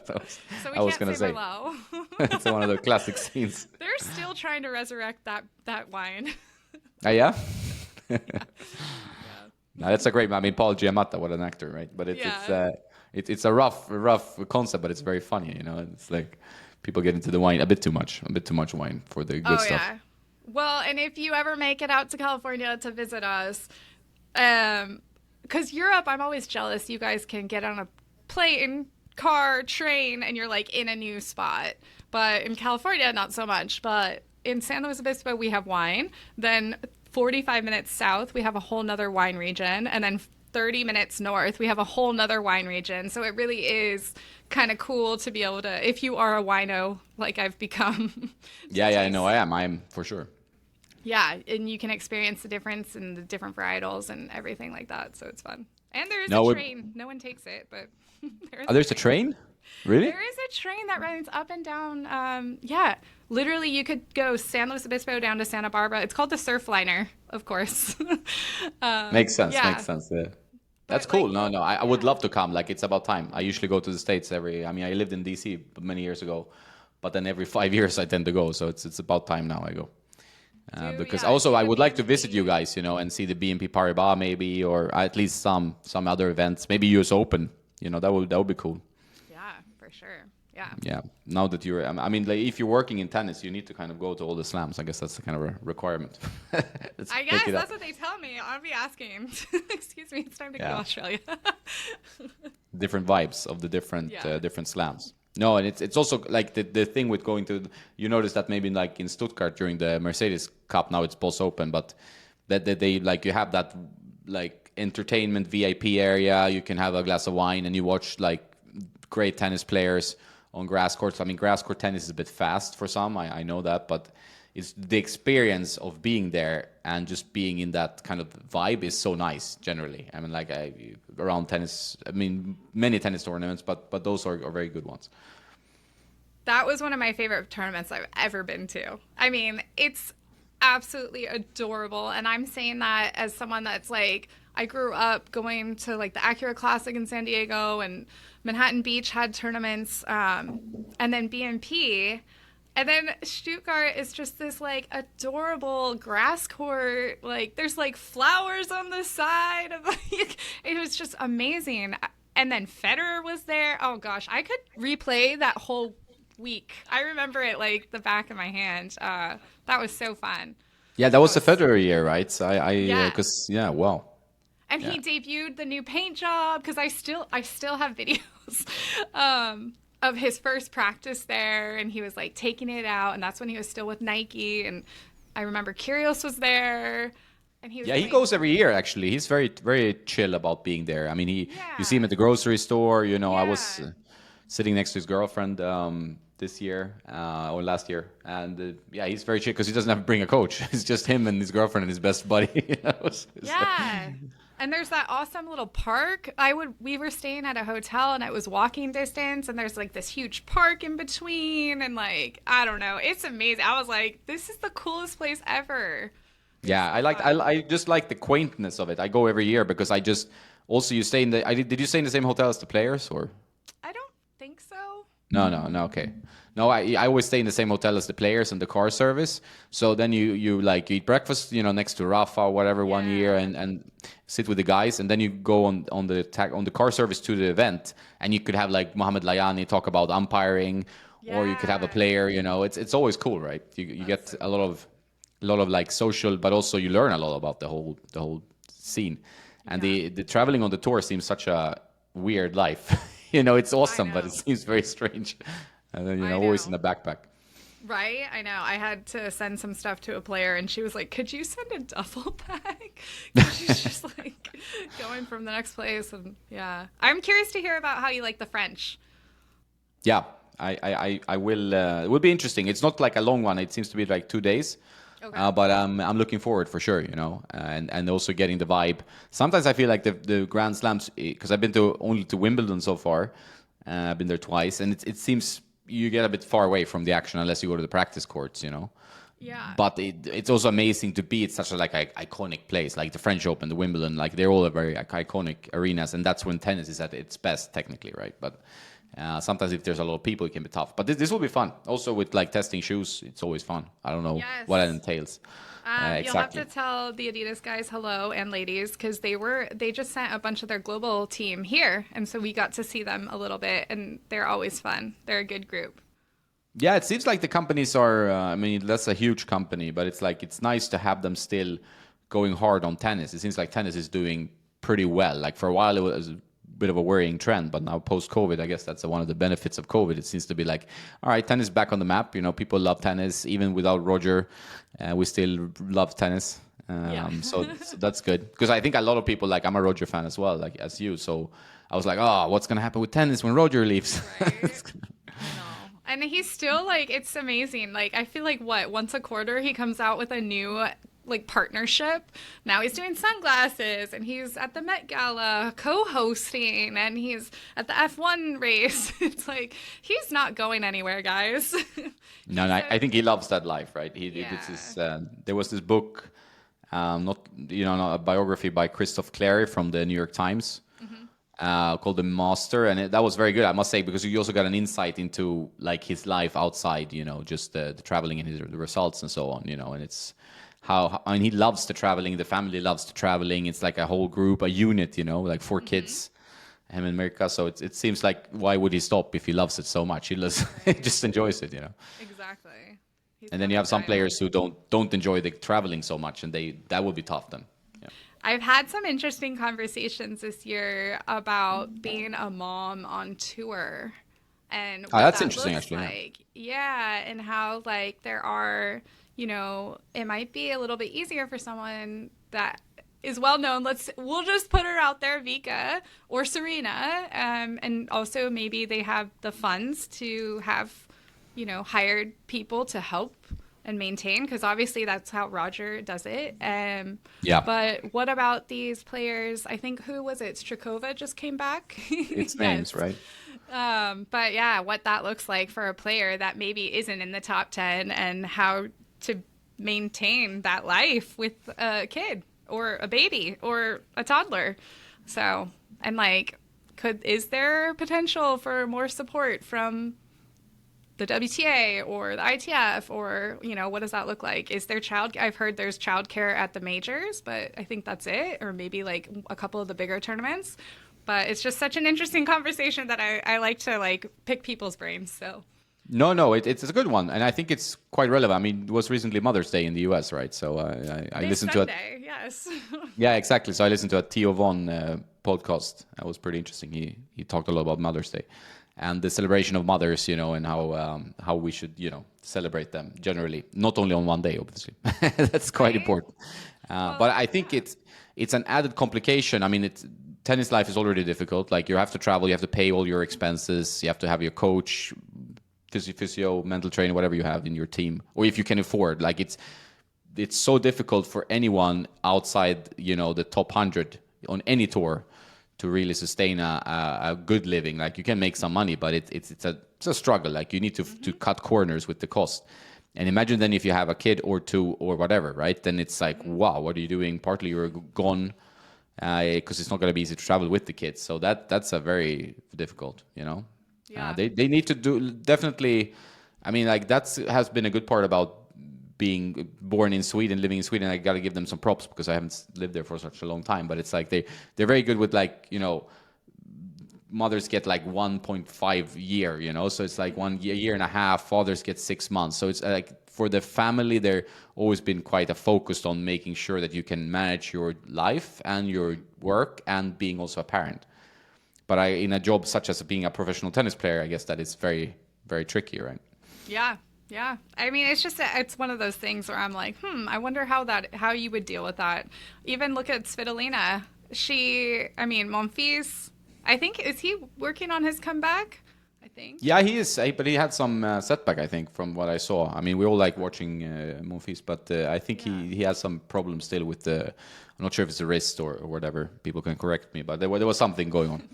we I was can't gonna say say. Merlot. It's one of the classic scenes. They're still trying to resurrect that wine. Ah, yeah. No, that's a great. I mean, Paul Giamatti, what an actor, right? But it's a rough concept, but it's very funny. You know, it's like people get into the wine a bit too much wine for the good stuff. Yeah. Well, and if you ever make it out to California to visit us, because Europe, I'm always jealous. You guys can get on a plane, car, train, and you're like in a new spot. But in California, not so much. But in San Luis Obispo, we have wine. Then 45 minutes south, we have a whole nother wine region. And then 30 minutes north, we have a whole nother wine region. So it really is kind of cool to be able to, if you are a wino like I've become. Yeah, no, I am for sure. Yeah, and you can experience the difference in the different varietals and everything like that. So it's fun. And there is No, a train. No one takes it, but there's a train? Really? There is a train that runs up and down. Yeah, literally, you could go San Luis Obispo down to Santa Barbara. It's called the Surfliner, of course. Makes sense. yeah. Makes sense. Yeah. That's cool. like, No, I would love to come. Like, it's about time. I usually go to the States I lived in DC many years ago, but then every 5 years I tend to go. So it's about time now I go. Because also I would like to visit you guys, you know, and see the BNP Paribas maybe, or at least some other events, maybe US Open. You know, that would be cool. Yeah, for sure. Yeah. Yeah. Now that you're, I mean, like, if you're working in tennis, you need to kind of go to all the slams. I guess that's the kind of a requirement. I guess that's what they tell me. I'll be asking. Excuse me, it's time to go to Australia. Different vibes of the different slams. No, and it's also like the thing with going to, you notice that maybe like in Stuttgart during the Mercedes Cup, now it's Boss Open, but that they like, you have that like entertainment VIP area, you can have a glass of wine and you watch like great tennis players on grass courts. I mean, grass court tennis is a bit fast for some, I know that, but it's the experience of being there and just being in that kind of vibe is so nice generally. I mean, like around tennis, I mean, many tennis tournaments, but those are very good ones. That was one of my favorite tournaments I've ever been to. I mean, it's absolutely adorable. And I'm saying that as someone that's like, I grew up going to like the Acura Classic in San Diego, and Manhattan Beach had tournaments, and then BNP. And then Stuttgart is just this like adorable grass court. Like there's like flowers on the side of like, it was just amazing. And then Federer was there. Oh gosh, I could replay that whole week. I remember it like the back of my hand. That was so fun. Yeah, that was the Federer year, right? So wow. And he debuted the new paint job, because I still have videos of his first practice there, and he was like taking it out, and that's when he was still with Nike. And I remember Kyrgios was there, and he was he goes every year. Actually, he's very very chill about being there. I mean, you see him at the grocery store. You know, I was sitting next to his girlfriend this year or last year, and he's very chill because he doesn't have to bring a coach. It's just him and his girlfriend and his best buddy. You know? And there's that awesome little park. We were staying at a hotel and it was walking distance, and there's like this huge park in between, and like, I don't know, it's amazing. I was like, this is the coolest place ever. Yeah, I just like the quaintness of it. I go every year because you stay in did you stay in the same hotel as the players, or? I don't think so. No, okay. No, I always stay in the same hotel as the players and the car service. So then you like eat breakfast, you know, next to Rafa or whatever 1 year, and sit with the guys, and then you go on the car service to the event, and you could have like Mohamed Layani talk about umpiring, or you could have a player. You know, it's always cool, right? You get a lot of like social, but also you learn a lot about the whole scene, and the traveling on the tour seems such a weird life. You know, it's awesome, but it seems very strange. And then, always in the backpack. Right? I know. I had to send some stuff to a player, and she was like, could you send a duffel bag? Because she's just like going from the next place. And I'm curious to hear about how you like the French. Yeah, I will. It will be interesting. It's not like a long one. It seems to be like 2 days. Okay. But I'm looking forward for sure, you know, and also getting the vibe. Sometimes I feel like the Grand Slams, because I've been only to Wimbledon so far. I've been there twice, and it seems you get a bit far away from the action unless you go to the practice courts, you know. Yeah. But it's also amazing to be at such a like iconic place, like the French Open, the Wimbledon, like they're all a very iconic arenas, and that's when tennis is at its best, technically, right? But sometimes if there's a lot of people, it can be tough. But this will be fun. Also with like testing shoes, it's always fun. I don't know what that Yes. entails. You'll have to Exactly. tell the Adidas guys hello and ladies because they just sent a bunch of their global team here, and so we got to see them a little bit, and they're always fun. They're a good group. Yeah, it seems like the companies are. I mean, that's a huge company, but it's like it's nice to have them still going hard on tennis. It seems like tennis is doing pretty well. Like for a while, it was a bit of a worrying trend, but now post COVID, I guess that's one of the benefits of COVID. It seems to be like, all right, tennis back on the map. You know, people love tennis even without Roger. We still love tennis. Yeah. So that's good because I think a lot of people like I'm a Roger fan as well, like as you. So I was like, oh, what's gonna happen with tennis when Roger leaves? Right. I know. And he's still like, it's amazing. Like, I feel like once a quarter he comes out with a new like partnership. Now he's doing sunglasses and he's at the Met Gala co-hosting and he's at the F1 race. It's like he's not going anywhere, guys. No, no, I think he loves that life, right? Yeah. It's this, there was this book, not a biography by Christoph Clary from the New York Times, called The Master, and that was very good, I must say, because you also got an insight into like his life outside, just the traveling and the results and so on, and it's I mean, he loves the traveling, the family loves the traveling. It's like a whole group, a unit, like 4 kids. Him and Mirka, so it seems like why would he stop if he loves it so much? He just enjoys it, Exactly. He's And then got you the have some drive. players who don't enjoy the traveling so much, and that would be tough then. Yeah. I've had some interesting conversations this year about being a mom on tour and Oh, what that's that interesting, looks actually. Yeah. like. Yeah, and how like there are, it might be a little bit easier for someone that is well known. We'll just put her out there, Vika or Serena, and also maybe they have the funds to have, hired people to help and maintain because obviously that's how Roger does it. Yeah. But what about these players? I think who was it? Strakova just came back. It's names, Yes. right? But yeah, what that looks like for a player that maybe isn't in the top 10 and how to maintain that life with a kid or a baby or a toddler. So, and like, is there potential for more support from the WTA or the ITF or, what does that look like? Is there I've heard there's childcare at the majors, but I think that's it. Or maybe like a couple of the bigger tournaments. But it's just such an interesting conversation that I like to like pick people's brains. So No, it's a good one, and I think it's quite relevant. I mean, it was recently Mother's Day in the US, right? So I this listened to it. Sunday, yes. Yeah, exactly. So I listened to a Theo Von podcast. That was pretty interesting. He talked a lot about Mother's Day and the celebration of mothers, and how we should, celebrate them generally, not only on one day, obviously. That's quite Right? important. Well, But I think it's an added complication. I mean, tennis life is already difficult. Like you have to travel, you have to pay all your expenses, you have to have your coach, physio, mental trainer, whatever you have in your team, or if you can afford. Like it's so difficult for anyone outside, the top 100 on any tour to really sustain a good living. Like you can make some money, but it's a struggle. Like you need to cut corners with the cost. And imagine then if you have a kid or two or whatever, right? Then it's like, wow, what are you doing? Partly you're gone because it's not going to be easy to travel with the kids. So that's a very difficult. Yeah. They need to do definitely. I mean, like has been a good part about being born in Sweden, living in Sweden. I got to give them some props because I haven't lived there for such a long time. But it's like they're very good with like mothers get like 1.5 year. So it's like 1 year and a half. Fathers get 6 months. So it's like for the family, they're always been quite focused on making sure that you can manage your life and your work and being also a parent. But in a job such as being a professional tennis player, I guess that is very, very tricky, right? Yeah. Yeah. I mean, it's one of those things where I'm like, I wonder how you would deal with that. Even look at Svitolina. Monfils, I think, is he working on his comeback? I think. Yeah, he is, but he had some setback, I think, from what I saw. I mean, we all like watching Monfils, but I think he has some problems still with I'm not sure if it's a wrist or whatever. People can correct me, but there was something going on.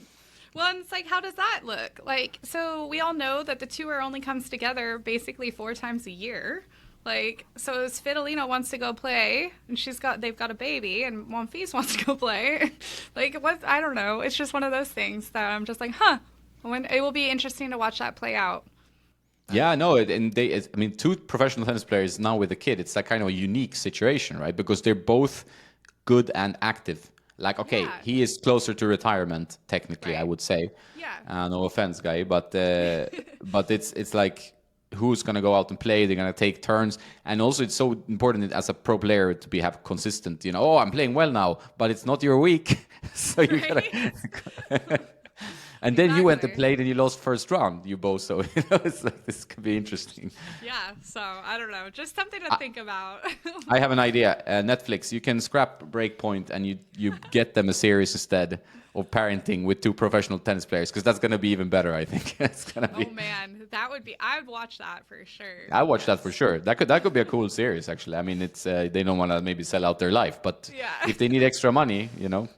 Well, and it's like, how does that look? Like, so we all know that the tour only comes together basically 4 times a year. Like, so Svitolina wants to go play, and they've got a baby, and Monfils wants to go play. Like, what? I don't know. It's just one of those things that I'm just like, huh. When it will be interesting to watch that play out. Yeah, no, I mean, two professional tennis players now with a kid, it's that kind of a unique situation, right? Because they're both good and active. Like, okay, Yeah. he is closer to retirement, technically, I Right. would say. Yeah. No offense, guy, but it's like who's gonna go out and play? They're gonna take turns, and also it's so important as a pro player to be have consistent. You know, oh, I'm playing well now, but it's not your week, so you gotta. Right. And then you went and Exactly. played and you lost first round, you both. So it's like this could be interesting. Yeah. So I don't know. Just something to think about. I have an idea. Netflix, you can scrap Breakpoint and you get them a series instead of parenting with two professional tennis players because that's going to be even better, I think. It's going to Oh be. man, that would be. I'd watch that for sure. I watch that for Yes. sure. That could be a cool series actually. I mean, it's they don't want to maybe sell out their life, but Yeah. if they need extra money, we can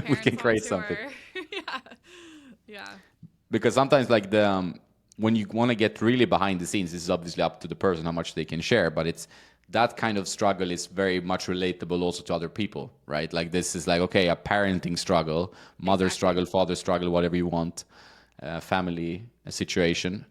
Parents on create something. tour. Yeah. Yeah. Because sometimes like the when you want to get really behind the scenes, this is obviously up to the person how much they can share, but it's that kind of struggle is very much relatable also to other people, right? Like this is like, okay, a parenting struggle, mother Exactly. struggle, father struggle, whatever you want, family situation.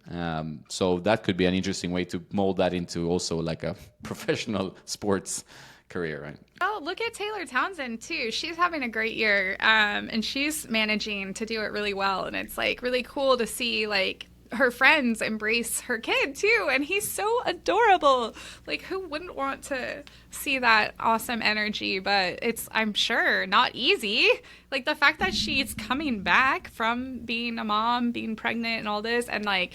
So that could be an interesting way to mold that into also like a professional sports career, right? Oh, look at Taylor Townsend too. She's having a great year, and she's managing to do it really well. And it's like really cool to see like her friends embrace her kid too. And he's so adorable. Like, who wouldn't want to see that awesome energy? But it's, I'm sure, not easy. Like the fact that she's coming back from being a mom, being pregnant, and all this, and like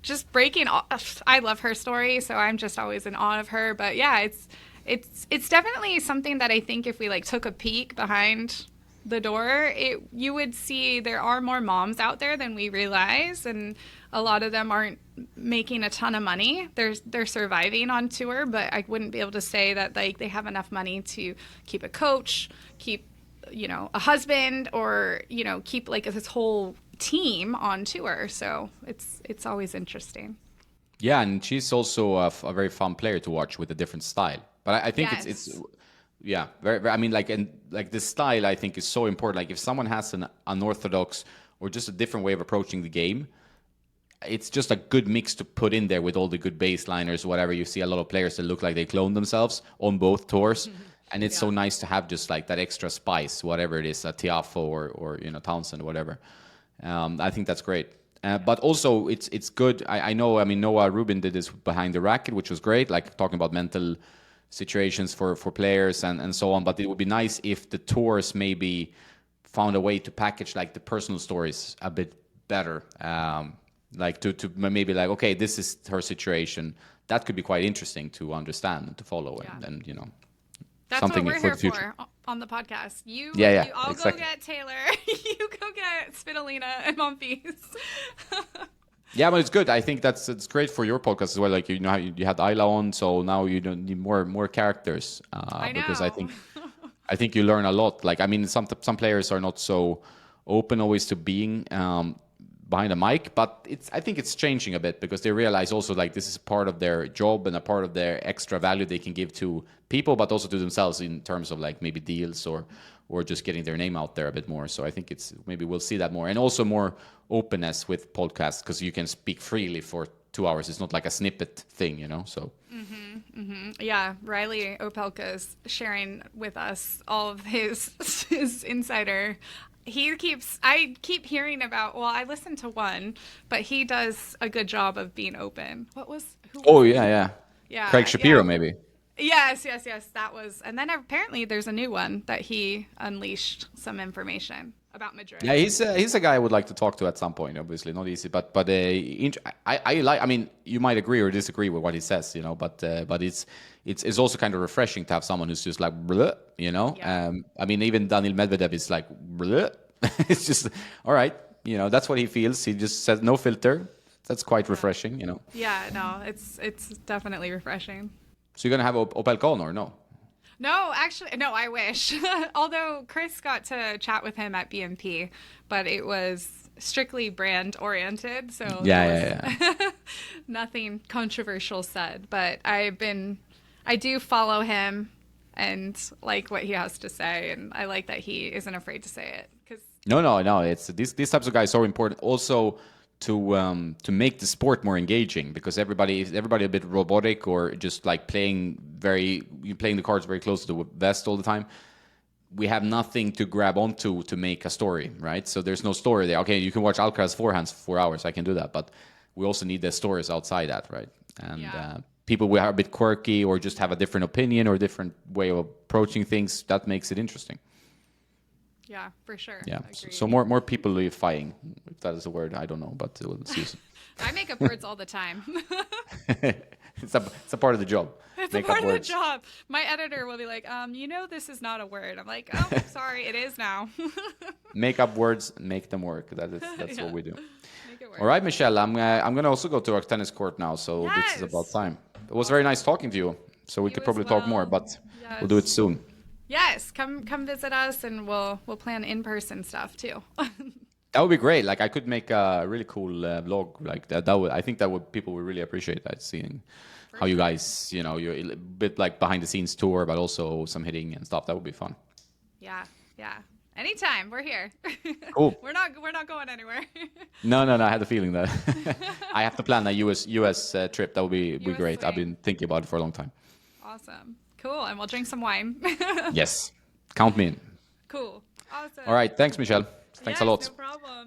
just breaking off. I love her story, so I'm just always in awe of her. But yeah, it's definitely something that I think if we like took a peek behind the door, you would see there are more moms out there than we realize, and a lot of them aren't making a ton of money. They're surviving on tour, but I wouldn't be able to say that like they have enough money to keep a coach, keep a husband, or keep like this whole team on tour. So it's always interesting. Yeah, and she's also a very fun player to watch with a different style. But I think it's Yes. yeah, I mean, like this style I think is so important. Like if someone has an unorthodox or just a different way of approaching the game, it's just a good mix to put in there with all the good baseliners, whatever. You see a lot of players that look like they clone themselves on both tours. And it's so Yeah. nice to have just like that extra spice, whatever it is, a Tiafo or Townsend or whatever. I think that's great. But also, it's good. I know. I mean, Noah Rubin did this behind the racket, which was great. Like talking about mental situations for players and so on. But it would be nice if the tours maybe found a way to package like the personal stories a bit better. Like to maybe like, okay, this is her situation. That could be quite interesting to understand and to follow, Yeah. and That's what something we're for here the future. for on the podcast. You Yeah, yeah, you all go exactly. get Taylor. You go get Svitolina and Monfils. Yeah, but it's good. I think it's great for your podcast as well. Like how you had Ayla on, so now you don't need more characters I because know. I think you learn a lot. Like I mean, some players are not so open always to being behind a mic, but I think it's changing a bit because they realize also like this is part of their job and a part of their extra value they can give to people, but also to themselves in terms of like maybe deals or just getting their name out there a bit more. So I think it's maybe we'll see that more, and also more openness with podcasts because you can speak freely for 2 hours. It's not like a snippet thing, So Yeah, Riley Opelka is sharing with us all of his insider. I keep hearing about. Well, I listened to one, but he does a good job of being open. Who oh was it? yeah, Craig Yeah, Shapiro yeah. maybe. Yes. That was, and then apparently there's a new one that he unleashed some information about Madrid. Yeah, he's a guy I would like to talk to at some point. Obviously, not easy, but I like. I mean, you might agree or disagree with what he says, but it's also kind of refreshing to have someone who's just like, bleh. Yeah. I mean, even Daniil Medvedev is like, bleh. It's just all right. That's what he feels. He just says no filter. That's quite refreshing. Yeah, no, it's definitely refreshing. So you're gonna have Opelka on or no? No, actually, no, I wish. Although Chris got to chat with him at BMP, but it was strictly brand oriented, so Yeah, there yeah, yeah. was nothing controversial said. But I do follow him and like what he has to say, and I like that he isn't afraid to say it because No, no, no. It's these types of guys are important also to make the sport more engaging because everybody a bit robotic or just like playing the cards very close to the vest all the time. We have nothing to grab onto to make a story, right? So there's no story there. Okay, you can watch Alcaraz forehands for 4 hours. I can do that, but we also need the stories outside that, right? And yeah, people who are a bit quirky or just have a different opinion or different way of approaching things, that makes it interesting. yeah, for sure. Yeah. Agreed. So more peopleifying, if that is a word, I don't know, but let's use I make up words all the time. it. It's a part of the job. It's a Make up part of the words. job. My editor will be like, this is not a word. I'm like, oh, sorry, it is now. Make up words, make them work. That's Yeah. what we do. Make it All work. right, Michelle. I'm gonna also go to our tennis court now, so this is about Yes. time. It was very nice talking to you. So we You could as probably talk more, well. but we'll do it Yes. soon. Yes. Come visit us, and we'll plan in person stuff too. That would be great. Like I could make a really cool vlog like that. I think that would people would really appreciate that, seeing how you guys, you're a bit like behind the scenes tour, but also some hitting and stuff. That would be fun. Yeah. Yeah. Anytime, we're here. Cool. We're not going anywhere. No, no, no. I had the feeling that I have to plan a US trip. That would be US great. I've swing. been thinking about it for a long time. Awesome. Cool. And we'll drink some wine. Yes, count me in. Cool. Awesome. All right. Thanks, Michelle. Thanks a Yes, lot. no problem.